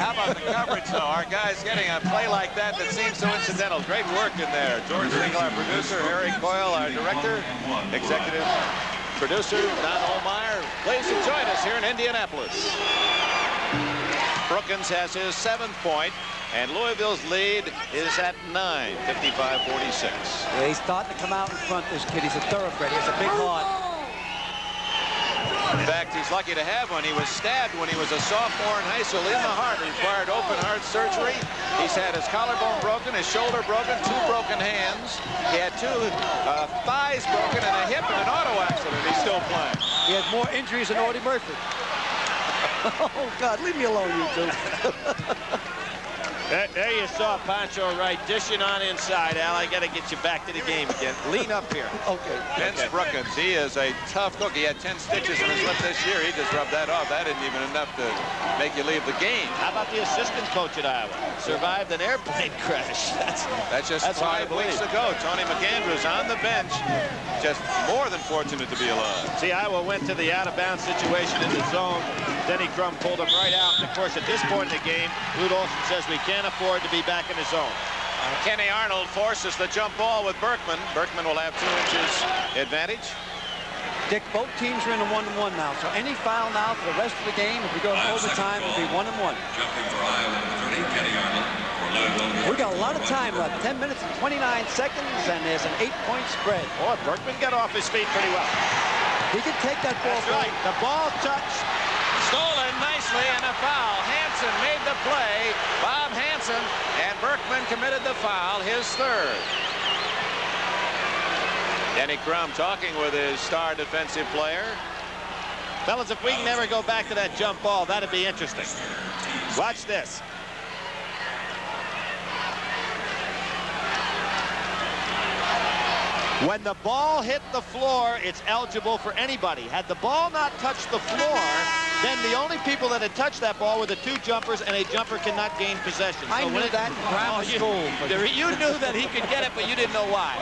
how about the coverage, though? Our guys getting a play like that seems so incidental. Great work in there. George Ringel, our producer, Harry Coyle, our director, executive producer, Don Olmeyer. Please join us here in Indianapolis. Brookins has his 7th point, and Louisville's lead is at 9, 55-46. Yeah, he's starting to come out in front, this kid. He's a thoroughbred. He has a big heart. In fact, he's lucky to have one. He was stabbed when he was a sophomore in high school in the heart. He required open heart surgery. He's had his collarbone broken, his shoulder broken, 2 broken hands. He had 2 thighs broken and a hip in an auto accident. He's still playing. He has more injuries than Audie Murphy. Oh, God, leave me alone, you two. There you saw Pancho Wright dishing on inside. Al, I got to get you back to the game again. Lean up here. Okay. Vince Brookins, he is a tough cookie. He had 10 stitches in his lip this year. He just rubbed that off. That isn't even enough to make you leave the game. How about the assistant coach at Iowa? Survived an airplane crash. That's just 5 weeks ago. Tony McAndrews on the bench. Just more than fortunate to be alive. See, Iowa went to the out-of-bounds situation in the zone. Denny Crum pulled him right out. And, of course, at this point in the game, Lute Olson says we can't afford to be back in the zone. Kenny Arnold forces the jump ball with Berkman. Berkman will have 2 inches advantage. Dick, both teams are in a 1-1 now, so any foul now for the rest of the game, if we go to overtime, will be 1-1. Jumping for Iowa, number 30, Kenny Arnold. For Louisville, We got a lot of time left, 10 minutes and 29 seconds, and there's an 8-point spread. Boy, Berkman got off his feet pretty well. He can take that ball. That's right. The ball touched. Stolen nicely, and a foul. Hansen made the play. Bob Hansen, and Berkman committed the foul, his 3rd. Denny Crum talking with his star defensive player. Fellas, if we can never go back to that jump ball, that'd be interesting. Watch this. When the ball hit the floor, it's eligible for anybody. Had the ball not touched the floor, then the only people that had touched that ball were the 2 jumpers, and a jumper cannot gain possession. I knew that in grammar school. You knew that he could get it, but you didn't know why.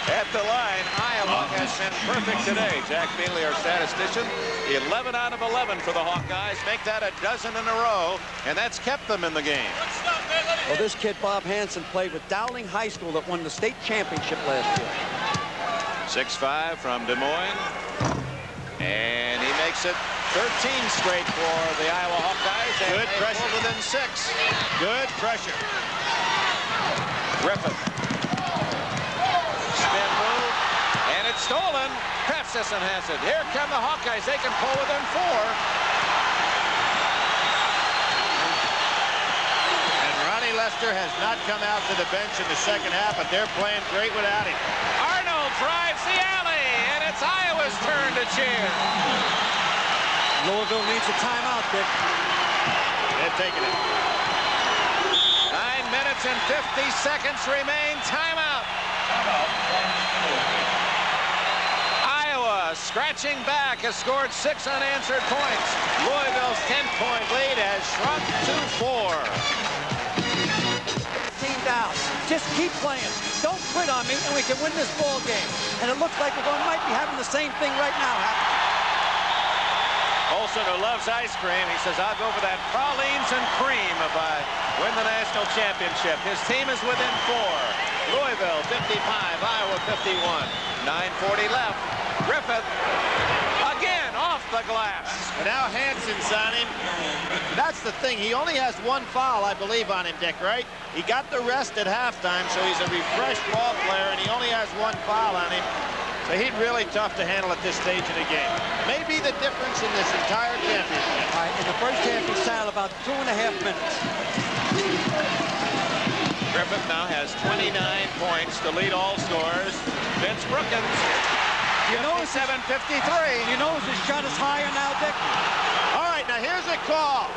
At the line, Iowa has been perfect today. Jack Beanley, our statistician, 11 out of 11 for the Hawkeyes. Make that a dozen in a row, and that's kept them in the game. Well, this kid, Bob Hansen, played with Dowling High School that won the state championship last year. 6'5" from Des Moines. And he makes it 13 straight for the Iowa Hawkeyes. Good pressure. Within 6. Good pressure. Griffith. Spin move. And it's stolen. Kraftsison has it. Here come the Hawkeyes. They can pull within 4. And Ronnie Lester has not come out to the bench in the second half, but they're playing great without him. Arnold drives the alley, and it's Iowa's turn to cheer. Louisville needs a timeout, Dick. They're taking it. 9 minutes and 50 seconds remain. Timeout. Iowa, scratching back, has scored 6 unanswered points. Louisville's 10-point lead has shrunk to 4. Team down. Just keep playing. Don't quit on me, and we can win this ball game. And it looks like might be having the same thing right now happening. Olsen, who loves ice cream, he says, I'll go for that pralines and cream if I win the national championship. His team is within 4. Louisville 55, Iowa 51. 9:40 left. Griffith again off the glass. And now Hansen's on him. That's the thing. He only has 1 foul, I believe, on him, Dick, right? He got the rest at halftime, so he's a refreshed ball player, and he only has 1 foul on him. So he's really tough to handle at this stage of the game. Maybe the difference in this entire championship. All right, in the first half, he sat about 2.5 minutes. Griffith now has 29 points to lead all scorers. Vince Brookins, You know, 57-53. You know his shot is higher now, Dick? All right, now here's a call.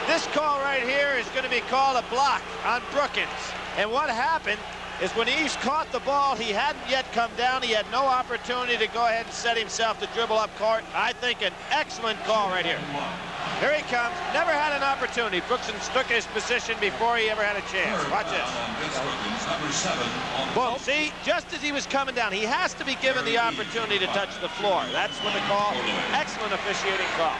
This call right here is going to be called a block on Brookins. And what happened is when Eves caught the ball, he hadn't yet come down. He had no opportunity to go ahead and set himself to dribble up court. I think an excellent call right here. Here he comes. Never had an opportunity. Brookins took his position before he ever had a chance. Watch this. Boom. See, just as he was coming down, he has to be given the opportunity to touch the floor. That's when the call. Excellent officiating call.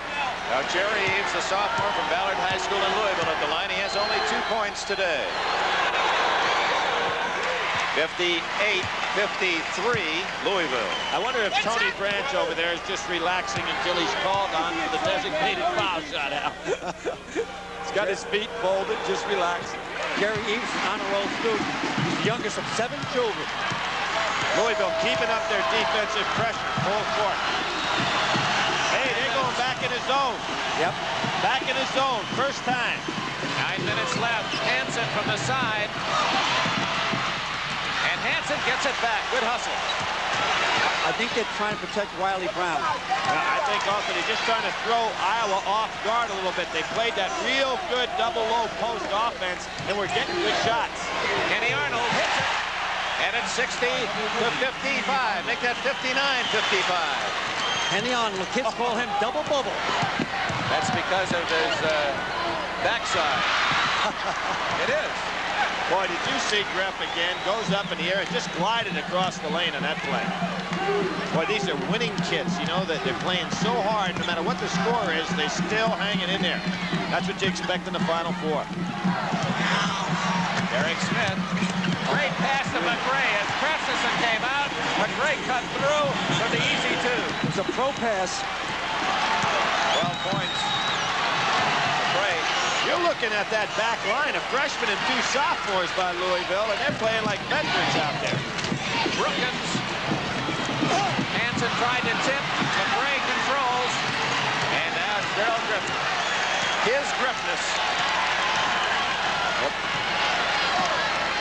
Now Jerry Eves, a sophomore from Ballard High School in Louisville at the line. He has only 2 points today. 58-53, Louisville. I wonder if Tony Branch over there is just relaxing until he's called on for the designated foul shot out. He's got his feet folded, just relaxing. Jerry Eves, an honor roll student. He's the youngest of 7 children. Louisville keeping up their defensive pressure, full court. Hey, they're going back in the zone. Yep. Back in the zone, first time. 9 minutes left. Hansen from the side. And Hansen gets it back. Good hustle. I think they're trying to protect Wiley Brown. I think also they're just trying to throw Iowa off guard a little bit. They played that real good double low post offense, and we're getting good shots. Kenny Arnold hits it. And it's 60-55. Make that 59-55. Kenny Arnold, kids call him double bubble. That's because of his backside. It is. Boy, did you see Greff again? Goes up in the air and just glided across the lane on that play. Boy, these are winning kids. You know that they're playing so hard. No matter what the score is, they're still hanging in there. That's what you expect in the Final Four. Derek Smith. Great pass to McRae as Krafsison came out. McRae cut through for the easy 2. It's a pro pass. 12 points. McRae. You're looking at that back line, a freshman and 2 sophomores by Louisville, and they're playing like veterans out there. Brookins. Hansen tried to tip. McRae controls. And now it's Darrell Griffith. His Griffness.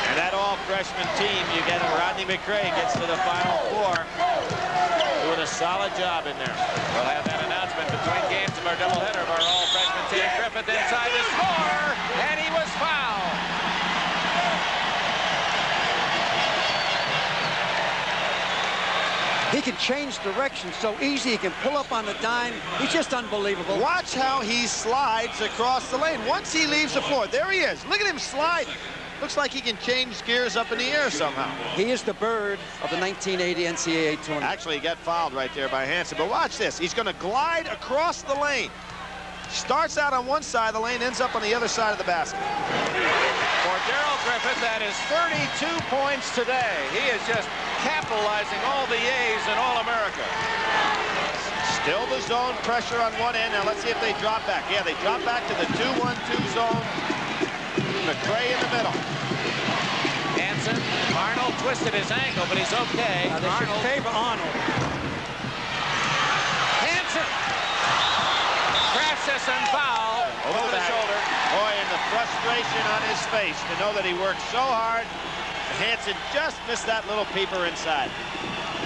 And that all-freshman team, you get Rodney McRae gets to the Final Four. Doing a solid job in there. We'll have that announcement between games of our doubleheader of our all-freshman team. Griffith inside to score, and he was fouled. He can change direction so easy. He can pull up on the dime. He's just unbelievable. Watch how he slides across the lane. Once he leaves the floor, there he is. Look at him sliding. Looks like he can change gears up in the air somehow. He is the bird of the 1980 NCAA tournament. Actually, he got fouled right there by Hansen. But watch this. He's going to glide across the lane. Starts out on one side of the lane, ends up on the other side of the basket. For Darrell Griffith, that is 32 points today. He is just capitalizing all the A's in All-America. Still the zone pressure on one end. Now let's see if they drop back. Yeah, they drop back to the 2-1-2 zone. McRae in the middle. Hansen. Arnold twisted his ankle, but he's okay. They should favor Arnold. Hansen. Krafsison foul over the shoulder. Boy, and the frustration on his face to know that he worked so hard Hansen just missed that little peeper inside.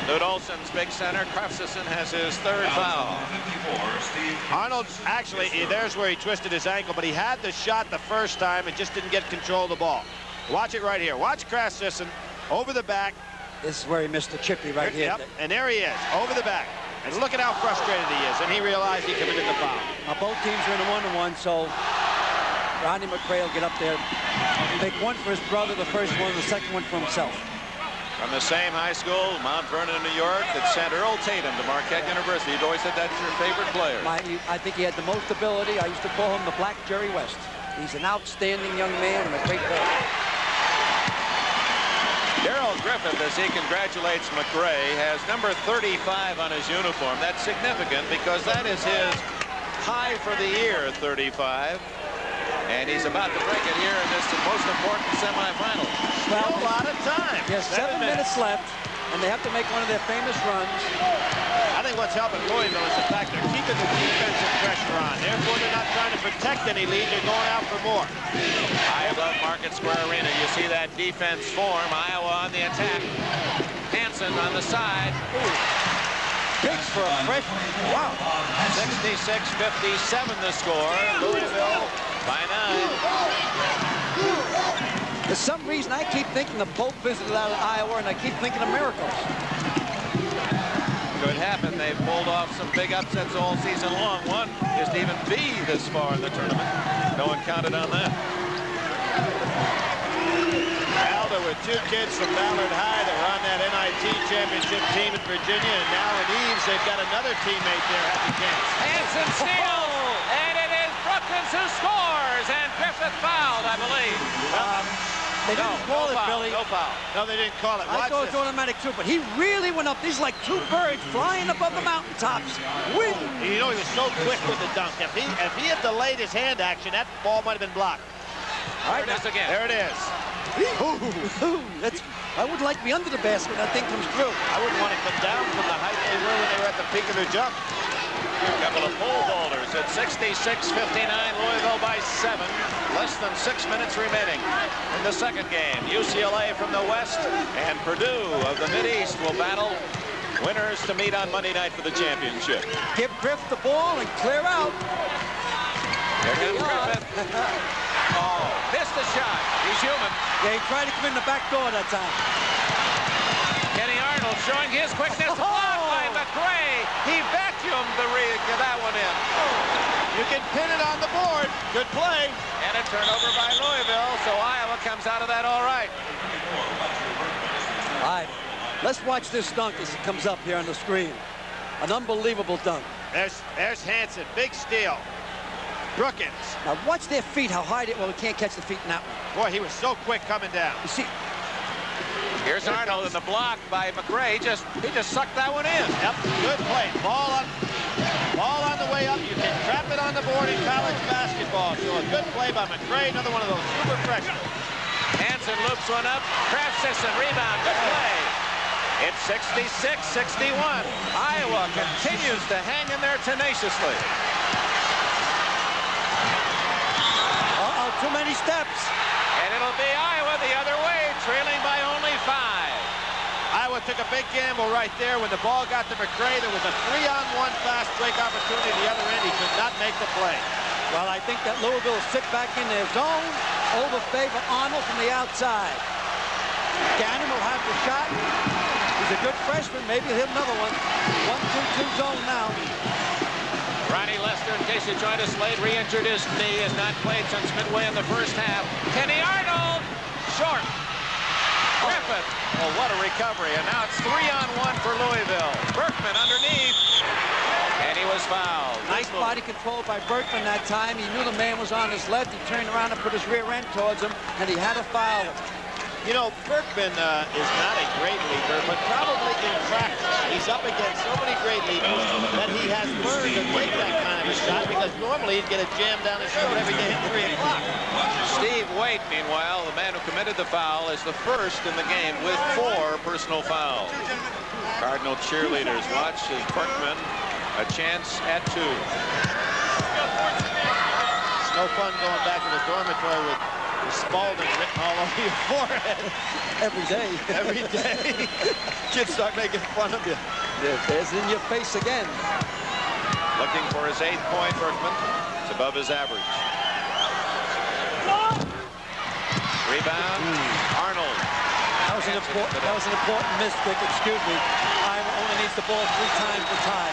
Lute Olson's big center. Krafsison has his third foul. Arnold, actually, there's where he twisted his ankle, but he had the shot the first time and just didn't get control of the ball. Watch it right here. Watch Krafsison over the back. This is where he missed the chippy right here. Yep, and there he is, over the back. And look at how frustrated he is, and he realized he committed the foul. Now, both teams are in a 1-on-1, so Rodney McRae will get up there, make one for his brother, the first one, the second one for himself. From the same high school, Mount Vernon, New York, that sent Earl Tatum to Marquette University. You'd always said that's your favorite player. I think he had the most ability. I used to call him the Black Jerry West. He's an outstanding young man and a great player. Darrell Griffith, as he congratulates McRae, has number 35 on his uniform. That's significant because that is his high for the year, 35. And he's about to break it here in this most important semifinal. Well, a lot of time. He has 7 minutes left, and they have to make one of their famous runs. I think what's helping Louisville is the fact they're keeping the defensive pressure on. Therefore, they're not trying to protect any lead. They're going out for more. High above Market Square Arena, you see that defense form. Iowa on the attack. Hansen on the side. Big for a freshman. Wow. 66-57 the score. Louisville by 9. For some reason, I keep thinking the Pope visited out of Iowa, and I keep thinking of miracles. Could happen. They've pulled off some big upsets all season long. One is to even be this far in the tournament. No one counted on that. Aldo with 2 kids from Ballard High that were on that NIT championship team in Virginia, and now in Eves, they've got another teammate there, Happy Chance. Hansen steals, and it is Brookins who scores, and Griffith fouled, I believe. They didn't call it, Billy. No foul. No, they didn't call it. I thought it was automatic too, but he really went up. These like 2 birds flying above the mountaintops. Wing! You know, he was so quick with the dunk. If he had delayed his hand action, that ball might have been blocked. All right, there it is again. There it is. I would like to be under the basket when that thing comes through. I wouldn't want to come down from the height they were when they were at the peak of their jump. A couple of pole vaulters at 66-59, Louisville by 7. Less than 6 minutes remaining in the second game. UCLA from the West and Purdue of the Mideast will battle. Winners to meet on Monday night for the championship. Give Griff the ball and clear out. Here comes Griffith. Oh, missed the shot. He's human. Yeah, he tried to come in the back door that time. Kenny Arnold showing his quickness. Blocked by McRae. He vacuumed the rig to that one in. You can pin it on the board. Good play. And a turnover by Louisville, so Iowa comes out of that all right. All right, let's watch this dunk as it comes up here on the screen. An unbelievable dunk. There's Hansen, big steal. Brookins. Now watch their feet, how high they, well, we can't catch the feet in that one. Boy, he was so quick coming down. You see, here's Arnold in the block by McRae. He just sucked that one in. Yep, good play. Ball on the way up. You can trap it on the board in college basketball. So a good play by McRae. Another one of those super freshmen. Hansen loops one up. Krafsison rebound. Good play. It's 66-61. Iowa continues to hang in there tenaciously. uh-oh, too many steps. And it'll be Iowa the other way, trailing by only 5. Iowa took a big gamble right there. When the ball got to McRae, there was a 3-on-1 fast break opportunity at the other end. He could not make the play. Well, I think that Louisville will sit back in their zone, over favor Arnold from the outside. Gannon will have the shot. He's a good freshman. Maybe he'll hit another one. 1-2-2 zone now. Ronnie Lester, in case you joined us late, re-injured his knee, has not played since midway in the first half. Kenny Arnold, short. Griffith, oh, what a recovery. And now it's 3-on-1 for Louisville. Berkman underneath, and he was fouled. Nice body control by Berkman that time. He knew the man was on his left. He turned around and put his rear end towards him, and he had to foul him. You know, Berkman is not a great leaper, but probably in practice, he's up against so many great leapers that he has learned to take that kind of a shot, because normally he'd get a jam down his throat every day at 3 o'clock. Steve Waite, meanwhile, the man who committed the foul, is the first in the game with 4 personal fouls. Cardinal cheerleaders watch as Berkman a chance at 2. It's no fun going back to the dormitory with Spalding written all over your forehead. Every day. Every day. Kids start making fun of you. There's in your face again. Looking for his 8th point, Berkman. It's above his average. Rebound, Arnold. That was an important miss, Dick. Excuse me. Iowa only needs the ball 3 times to tie.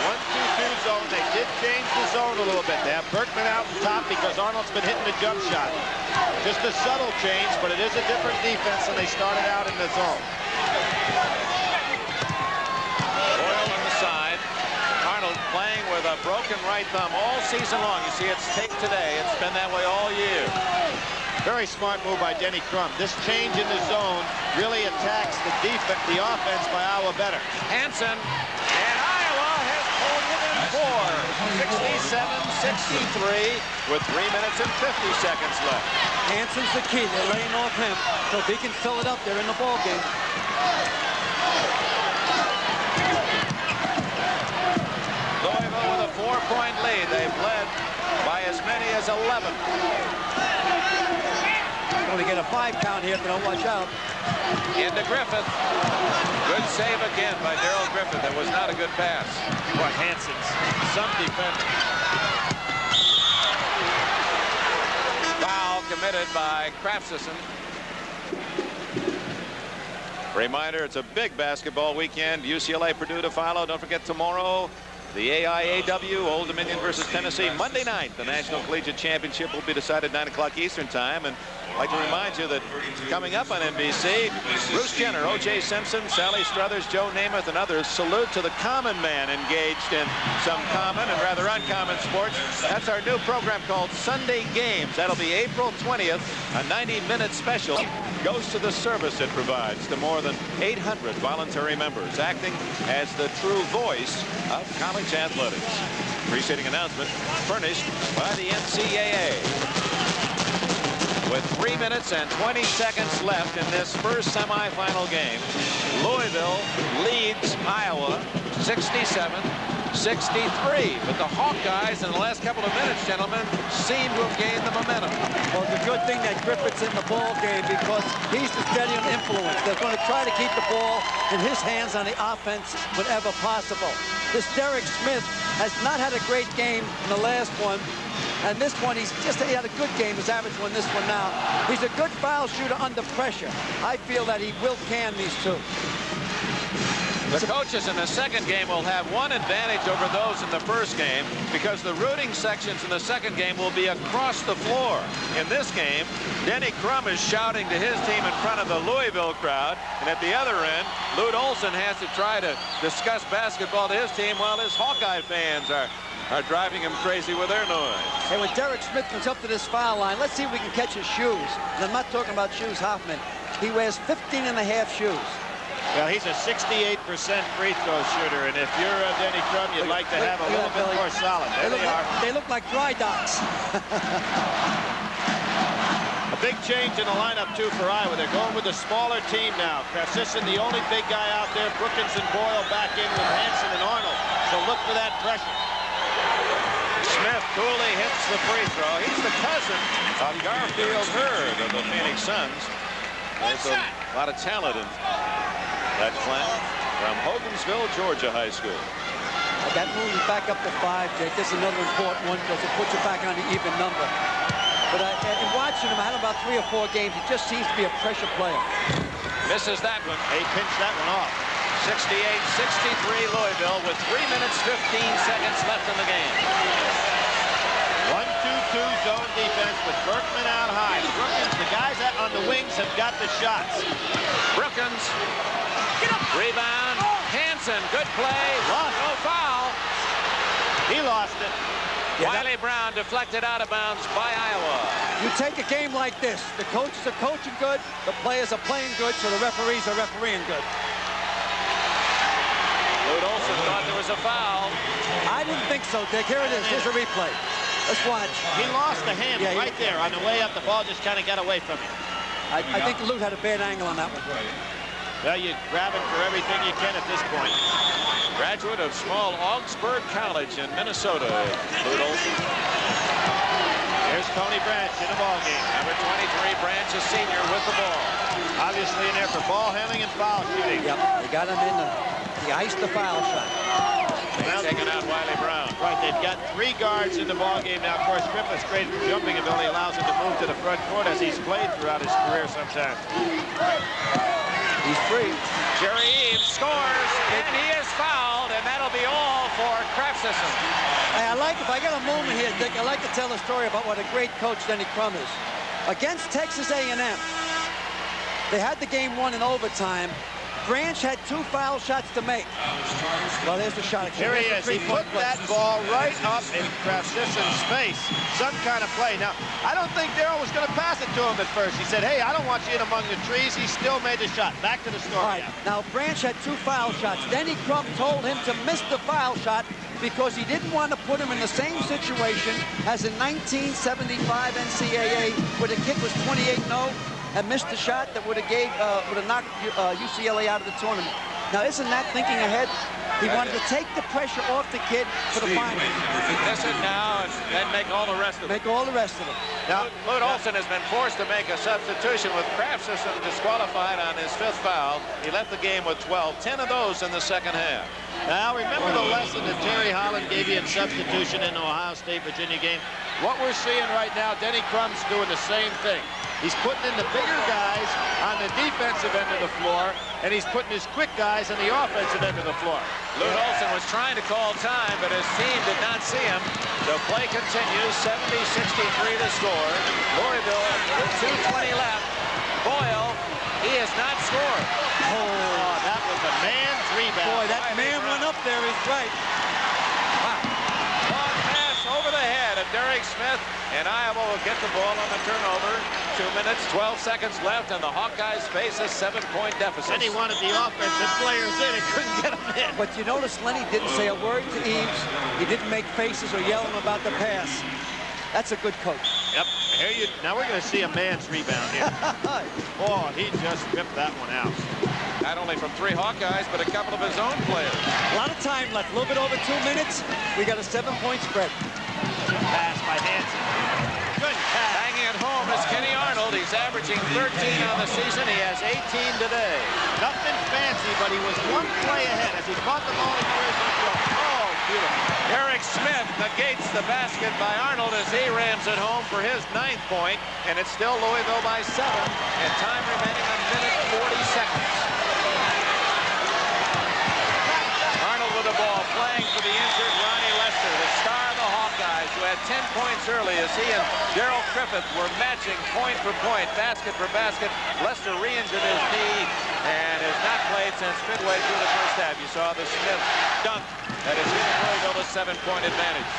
1-2-2 zone. They did change the zone a little bit. They have Berkman out on top because Arnold's been hitting the jump shot. Just a subtle change, but it is a different defense than they started out in the zone. Boyle on the side. Arnold playing with a broken right thumb all season long. You see it's taped today. It's been that way all year. Very smart move by Denny Crum. This change in the zone really attacks the defense, the offense by Iowa better. Hansen, and Iowa has pulled within 4. 67-63 with 3 minutes and 50 seconds left. Hansen's the key. They're laying off him. So if he can fill it up, they're in the ball game. Louisville with a 4-point lead. They've led by as many as 11. Going to get a 5 count here if they don't watch out. Into Griffith. Good save again by Darrell Griffith. It was not a good pass. Boy, Hansen's some defender. Foul committed by Kraftsison. Reminder, it's a big basketball weekend. UCLA, Purdue to follow. Don't forget tomorrow, the AIAW, Old Dominion versus Tennessee. Monday night, the National Collegiate Championship will be decided 9 o'clock Eastern time. And I'd like to remind you that coming up on NBC, Bruce Jenner, O.J. Simpson, Sally Struthers, Joe Namath, and others salute to the common man engaged in some common and rather uncommon sports. That's our new program called Sunday Games. That'll be April 20th, a 90-minute special. Goes to the service it provides to more than 800 voluntary members, acting as the true voice of college athletics. Preceding announcement furnished by the NCAA. With 3 minutes and 20 seconds left in this first semifinal game, Louisville leads Iowa 67-63. But the Hawkeyes in the last couple of minutes, gentlemen, seem to have gained the momentum. Well, it's a good thing that Griffith's in the ball game because he's the steadying influence. They're going to try to keep the ball in his hands on the offense whenever possible. This Derek Smith has not had a great game in the last one. And this one, he had a good game, his average one, this one now. He's a good foul shooter under pressure. I feel that he will can these two. The coaches in the second game will have one advantage over those in the first game because the rooting sections in the second game will be across the floor. In this game, Denny Crum is shouting to his team in front of the Louisville crowd, and at the other end, Lute Olson has to try to discuss basketball to his team while his Hawkeye fans are driving him crazy with their noise. Hey, when Derek Smith comes up to this foul line, let's see if we can catch his shoes. And I'm not talking about shoes, Hoffman. He wears 15 and a half shoes. Well, he's a 68% free throw shooter, and if you're Denny Crum, you'd like to have a little bit more solid. There they are. They look like dry docks. A big change in the lineup, too, for Iowa. They're going with a smaller team now. Kraftsison, the only big guy out there. Brookins and Boyle back in with Hansen and Arnold. So look for that pressure. Smith coolly hits the free throw. He's the cousin of Garfield Hurd of the Phoenix Suns. There's a lot of talent in that clan from Hogansville, Georgia High School. That moves you back up to 5, Jake. This is another important one because it puts you back on the even number. But in watching him, I had about 3 or 4 games. He just seems to be a pressure player. Misses that one. He pinched that one off. 68-63 Louisville with 3 minutes 15 seconds left in the game. 1-2-2 zone defense with Berkman out high. Brookins, the guys on the wings have got the shots. Brookins, rebound, Hansen, good play, no foul. He lost it. Yeah, Wiley Brown deflected out of bounds by Iowa. You take a game like this, the coaches are coaching good, the players are playing good, so the referees are refereeing good. Lute Olson thought there was a foul. I didn't think so, Dick. Here it is. Here's a replay. Let's watch. He lost the handle right there. On the way up, the ball just kind of got away from him. I think Lute had a bad angle on that one. Well, you're grabbing for everything you can at this point. graduate of small Augsburg College in Minnesota. Lute Olson. Here's Tony Branch in the ball game. Number 23, Branch, a senior, with the ball. Obviously in there for ball handling and foul shooting. Yep, they got him in. He iced the foul shot. They've taken out Wiley Brown. Right, they've got 3 guards in the ball game now. Of course, Griffith's great jumping ability allows him to move to the front court as he's played throughout his career sometimes. He's free. Jerry Eaves scores, and he is fouled, and that'll be all for Craftsison. Hey, if I got a moment here, Dick, I like to tell a story about what a great coach Denny Crum is. Against Texas A&M, they had the game won in overtime. Branch had 2 foul shots to make. Well, there's the shot. Here he is. He put that ball right up in Craftsison's face. Some kind of play. Now, I don't think Darryl was going to pass it to him at first. He said, hey, I don't want you in among the trees. He still made the shot. Back to the story. Right. Now, Branch had 2 foul shots. Denny Crum told him to miss the foul shot because he didn't want to put him in the same situation as in 1975 NCAA where the kid was 28-0. And missed the shot that would have knocked UCLA out of the tournament. Now, isn't that thinking ahead? He wanted to take the pressure off the kid for the final. Miss it now and then make all the rest of it. Make all the rest of it. Now, Lute Olson has been forced to make a substitution with Craftsison disqualified on his 5th foul. He left the game with 12, 10 of those in the second half. Now, remember the lesson that Terry Holland gave you in substitution in the Ohio State-Virginia game? What we're seeing right now, Denny Crum's doing the same thing. He's putting in the bigger guys on the defensive end of the floor, and he's putting his quick guys on the offensive end of the floor. Lute Olson was trying to call time, but his team did not see him. The play continues, 70-63 to score. Louisville with 2:20 left. Boyle, he has not scored. Oh, that was a man's rebound. Boy, that man went up there. He's right. Wow. Long pass over the head of Derek Smith, and Iowa will get the ball on the turnover. 2 minutes, 12 seconds left, and the Hawkeyes face a 7-point deficit. And he wanted the offensive players in and couldn't get them in. But you notice Lenny didn't say a word to Eaves. He didn't make faces or yell him about the pass. That's a good coach. Yep. Now we're going to see a man's rebound here. Oh, he just ripped that one out. Not only from 3 Hawkeyes, but a couple of his own players. A lot of time left. A little bit over 2 minutes. We got a 7-point spread. Pass by Hansen. Good pass. Banging it home is Kenny Arnold. He's averaging 13 on the season. He has 18 today. Nothing fancy, but he was 1 play ahead as he caught the ball in the Oh, beautiful. Eric Smith negates the basket by Arnold as he rams it home for his 9th point, and it's still Louisville by 7, and time remaining a minute 40 seconds. Arnold with the ball, playing for the injured Ronnie Lester, the star of the Hawkeyes, who had 10 points early as he and Darryl Griffith were matching point for point, basket for basket. Lester re-injured his knee and has not played since midway through the first half. You saw the Smith dunk that has given Louisville a 7-point advantage.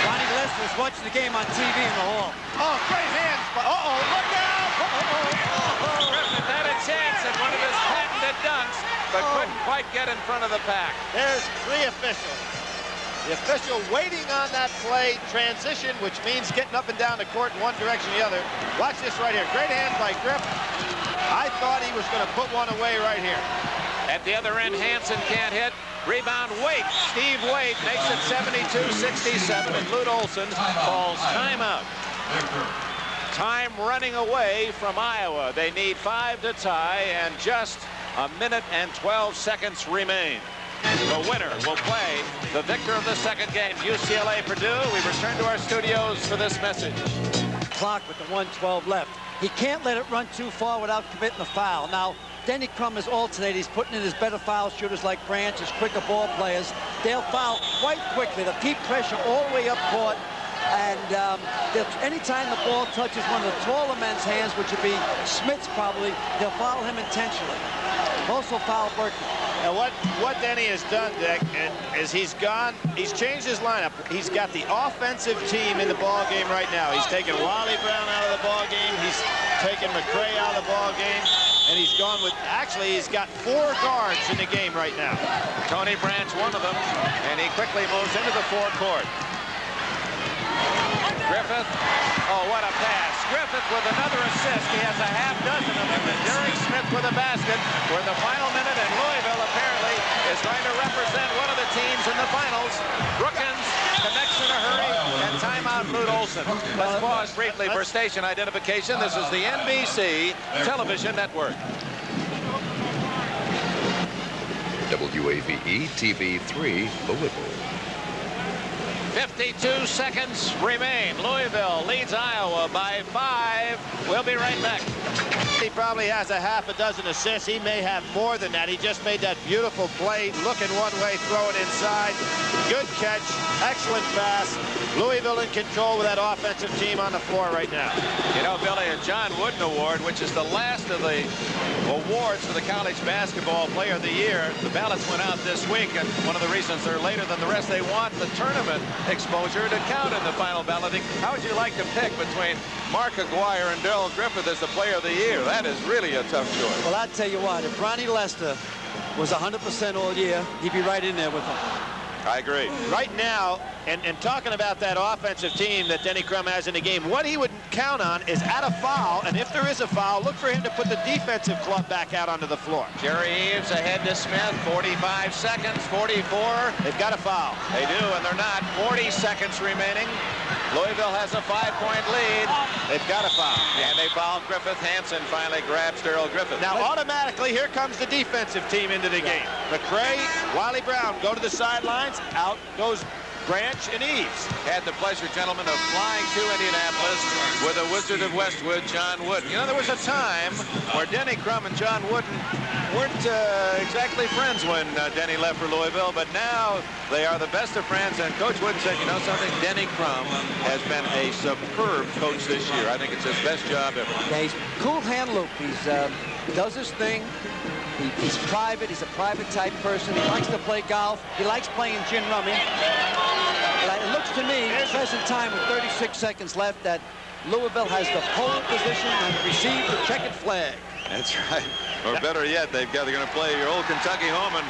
Ronnie Lester was watching the game on TV in the hall. Oh, great hands. Uh-oh, look out. Griffith had a chance at one of his patented dunks, but couldn't quite get in front of the pack. There's 3 officials. The official waiting on that play transition, which means getting up and down the court in one direction or the other. Watch this right here. Great hands by Griff. I thought he was going to put one away right here. At the other end, Hansen can't hit. Rebound, Waite. Steve Waite makes it 72-67, and Lute Olson calls timeout. Time running away from Iowa. They need 5 to tie, and just a minute and 12 seconds remain. The winner will play the victor of the second game, UCLA-Purdue. We return to our studios for this message. Clock with the 1:12 left. He can't let it run too far without committing a foul. Now, Denny Crum is alternating. He's putting in his better foul shooters like Branch, his quicker ball players. They'll foul quite quickly. They'll keep pressure all the way up court. And anytime the ball touches one of the taller men's hands, which would be Smith's probably, they'll foul him intentionally. Also foul Berkman. Now what Denny has done, Dick, is he's changed his lineup. He's got the offensive team in the ball game right now. He's taken Wiley Brown out of the ball game. He's taken McCray out of the ball game. And he's gone with, actually, he's got 4 guards in the game right now. Tony Branch, one of them, and he quickly moves into the forecourt. Griffith, oh, what a pass. Griffith with another assist. He has a half dozen of them. And Derek Smith with a basket. We're in the final minute, and Louisville apparently is going to represent one of Brookins. Brookins connects in a hurry, and timeout Lute Olson. Let's pause briefly for station identification. This is the NBC Television Network. WAVE TV3 Louisville. 52 seconds remain. Louisville leads Iowa by 5. We'll be right back. He probably has a half a dozen assists. He may have more than that. He just made that beautiful play, looking one way, throwing inside. Good catch, excellent pass. Louisville in control with that offensive team on the floor right now. You know, Billy, a John Wooden Award, which is the last of the awards for the College Basketball Player of the Year. The ballots went out this week, and one of the reasons they're later than the rest, they want the tournament exposure to count in the final balloting. How would you like to pick between Mark Aguirre and Darrell Griffith as the Player of the Year? That is really a tough choice. Well, I'll tell you what, if Ronnie Lester was 100% all year, he'd be right in there with him. I agree. Right now, and talking about that offensive team that Denny Crum has in the game, what he would count on is at a foul, and if there is a foul, look for him to put the defensive club back out onto the floor. Jerry Eaves ahead to Smith, 45 seconds, 44. They've got a foul. They do, and they're not. 40 seconds remaining. Louisville has a 5-point lead. They've got a foul. And they foul Griffith. Hansen finally grabs Darrell Griffith. Now, automatically, here comes the defensive team into the game. McCray, Wiley Brown go to the sidelines. Out goes Branch and Eaves. Had the pleasure, gentlemen, of flying to Indianapolis with the Wizard of Westwood, John Wooden. You know, there was a time where Denny Crum and John Wooden weren't exactly friends when Denny left for Louisville, but now they are the best of friends. And Coach Wooden said, you know something, Denny Crum has been a superb coach this year. I think it's his best job ever. Yeah, he's cool hand loop. He does his thing. He's private. He's a private type person. He likes to play golf. He likes playing gin rummy. It looks to me, at present time with 36 seconds left, that Louisville has the pole position and receive the checkered flag. That's right. Or better yet, they're going to play your old Kentucky home, and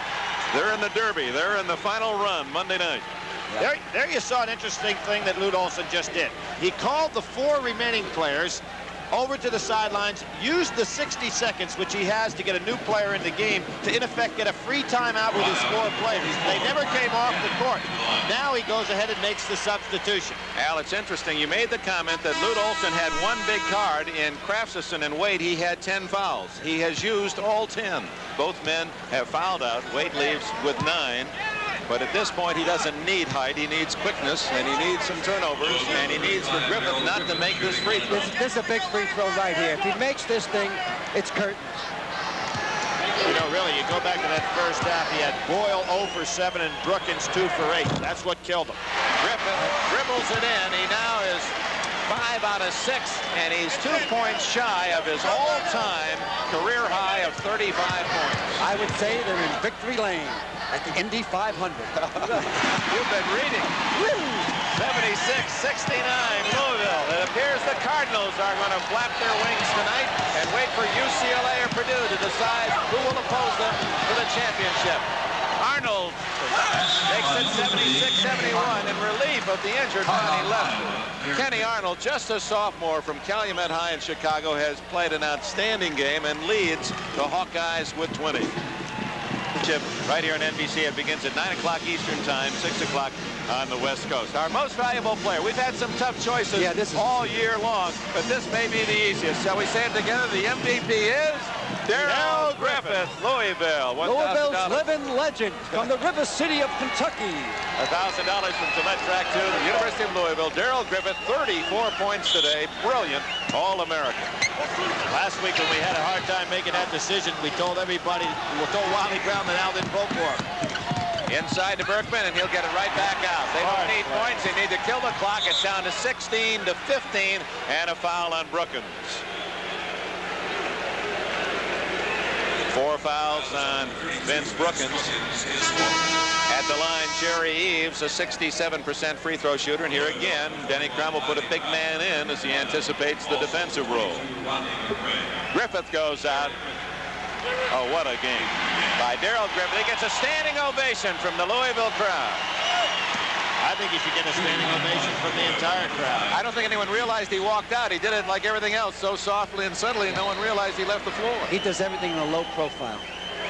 they're in the Derby. They're in the final run Monday night. Yeah. There you saw an interesting thing that Lute Olson just did. He called the 4 remaining players over to the sidelines, used the 60 seconds, which he has to get a new player in the game, to in effect get a free timeout with his 4 players. They never came off the court. Now he goes ahead and makes the substitution. Al, it's interesting. You made the comment that Lute Olson had one big card. In Craftsison and Wade, he had 10 fouls. He has used all 10. Both men have fouled out. Wade leaves with 9. But at this point, he doesn't need height. He needs quickness, and he needs some turnovers, and he needs for Griffith not to make this free throw. This is a big free throw right here. If he makes this thing, it's curtains. You know, really, you go back to that first half, he had Boyle 0 for 7 and Brookins 2 for 8. That's what killed him. Griffith dribbles it in. He now is 5 out of 6, and he's 2 points shy of his all-time career high of 35 points. I would say they're in victory lane at the Indy 500. You've been reading. 76-69 Louisville. It appears the Cardinals are going to flap their wings tonight and wait for UCLA or Purdue to decide who will oppose them for the championship. Arnold makes it 76-71 in relief of the injured Ronnie Lester. Kenny Arnold, just a sophomore from Calumet High in Chicago, has played an outstanding game and leads the Hawkeyes with 20. Right here on NBC. It begins at 9 o'clock Eastern Time, 6 o'clock on the West Coast. Our most valuable player. We've had some tough choices all year long, but this may be the easiest. Shall we say it together? The MVP is Darrell Griffith, Louisville. Louisville's living legend from the River City of Kentucky. $1,000 from Gillette Track 2, the University of Louisville. Darrell Griffith, 34 points today. Brilliant All-American. Last week when we had a hard time making that decision, we told everybody, we told Wiley Brown that Al didn't vote for him. Inside to Berkman, and he'll get it right back out. They don't need points. They need to kill the clock. It's down to 16-15, and a foul on Brookins. 4 fouls on Vince Brookins. At the line, Jerry Eaves, a 67% free throw shooter. And here again, Denny Crum will put a big man in as he anticipates the defensive role. Griffith goes out. Oh, what a game by Darrell Griffith. He gets a standing ovation from the Louisville crowd. I think he should get a standing ovation from the entire crowd. I don't think anyone realized he walked out. He did it like everything else, so softly and subtly, and no one realized he left the floor. He does everything in a low profile.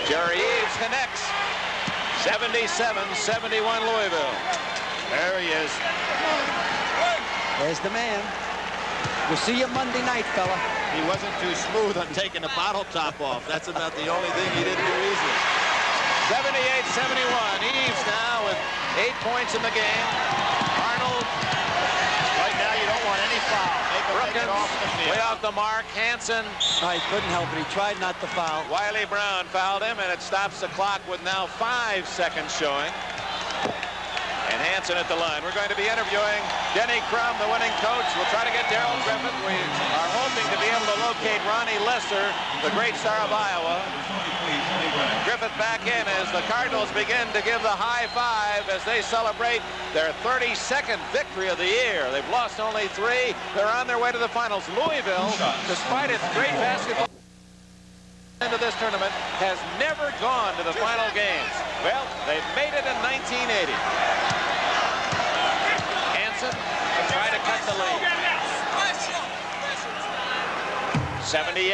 Jerry Eaves connects. 77-71 Louisville. There he is. There's the man. We'll see you Monday night, fella. He wasn't too smooth on taking the bottle top off. That's about the only thing he didn't do easily. 78-71. Eves now with 8 points in the game. Arnold. Right now, you don't want any foul. Make it off the field. Way off the mark. Hansen. He couldn't help it. He tried not to foul. Wiley Brown fouled him, and it stops the clock with now 5 seconds showing. And Hansen at the line. We're going to be interviewing Denny Crum, the winning coach. We'll try to get Darrell Griffith. We are hoping to be able to locate Ronnie Lester, the great star of Iowa. Griffith back in as the Cardinals begin to give the high five as they celebrate their 32nd victory of the year. They've lost only 3. They're on their way to the finals. Louisville, despite its great basketball into this tournament, has never gone to the final games. Well, they've made it in 1980. Hansen to try to cut the lead. 78-72.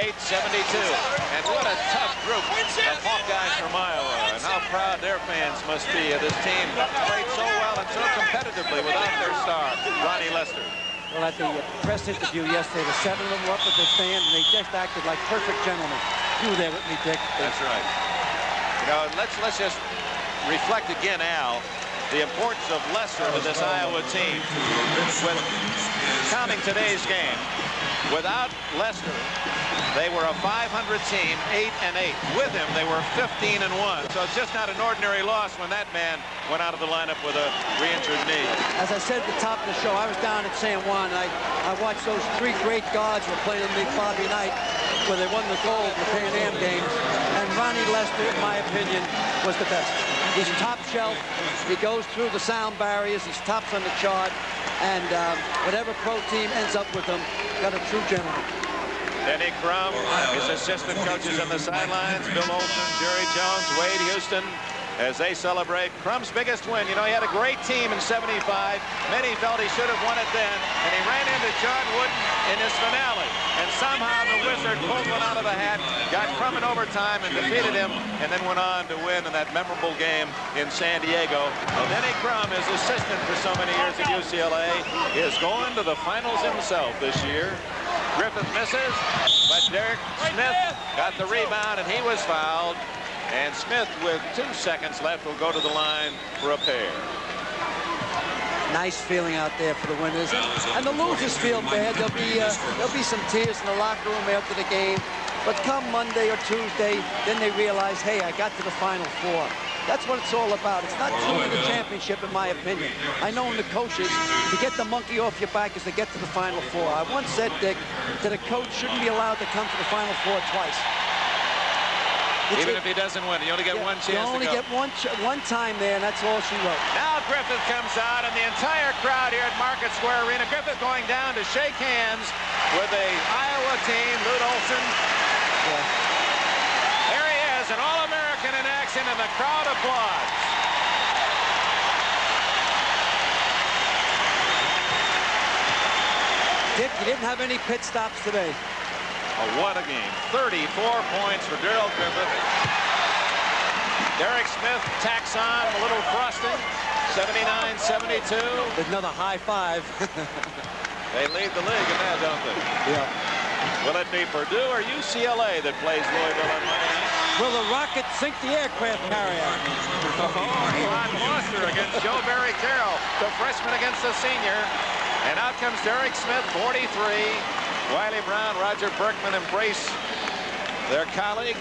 And what a tough group of Hawkeyes from Iowa. And how proud their fans must be of this team that played so well and so competitively without their star, Ronnie Lester. Well, at the press interview yesterday, the 7 of them were up with their fans, and they just acted like perfect gentlemen. You were there with me, Dick. That's right. You know, let's just reflect again, Al, the importance of Lester to this Iowa team. With counting today's game, without Lester, they were a 500 team, 8-8. With him, they were 15-1. So it's just not an ordinary loss when that man went out of the lineup with a re-injured knee. As I said at the top of the show, I was down at San Juan. I watched those 3 great guards who were playing in the Bobby Knight, where they won the gold in the Pan Am games. And Ronnie Lester, in my opinion, was the best. He's top shelf. He goes through the sound barriers. He's tops on the chart. And whatever pro team ends up with him, got a true gentleman. Denny Crum, his assistant coaches on the sidelines, Bill Olson, Jerry Jones, Wade Houston, as they celebrate Crum's biggest win. You know, he had a great team in 75. Many felt he should have won it then, and he ran into John Wooden in his finale. And somehow the Wizard pulled one out of the hat, got Crum in overtime and defeated him, and then went on to win in that memorable game in San Diego. Well, Denny Crum, his assistant for so many years at UCLA, is going to the finals himself this year. Griffith misses, but Derek Smith got the rebound, and he was fouled. And Smith, with 2 seconds left, will go to the line for a pair. Nice feeling out there for the winners. And the losers feel bad. There'll be some tears in the locker room after the game. But come Monday or Tuesday, then they realize, hey, I got to the Final Four. That's what it's all about. It's not to win the championship, in my opinion. I know in the coaches, to get the monkey off your back is to get to the Final Four. I once said, Dick, that a coach shouldn't be allowed to come to the Final Four twice. Even if he doesn't win, you only get one chance to go. You only get one time there, and that's all she wrote. Now Griffith comes out, and the entire crowd here at Market Square Arena. Griffith going down to shake hands with the Iowa team, Lute Olson. Yeah. There he is, an All-American in action, and the crowd applauds. Dick, you didn't have any pit stops today. Oh, what a game. 34 points for Darrell Griffith. Derek Smith tacks on a little frosting. 79-72. There's another high five. They lead the league in that, don't they? Yeah. Will it be Purdue or UCLA that plays Louisville on Monday night? Will the Rocket sink the aircraft carrier? Ron Foster against Joe Barry Carroll. The freshman against the senior. And out comes Derek Smith, 43. Wiley Brown, Roger Berkman embrace their colleague.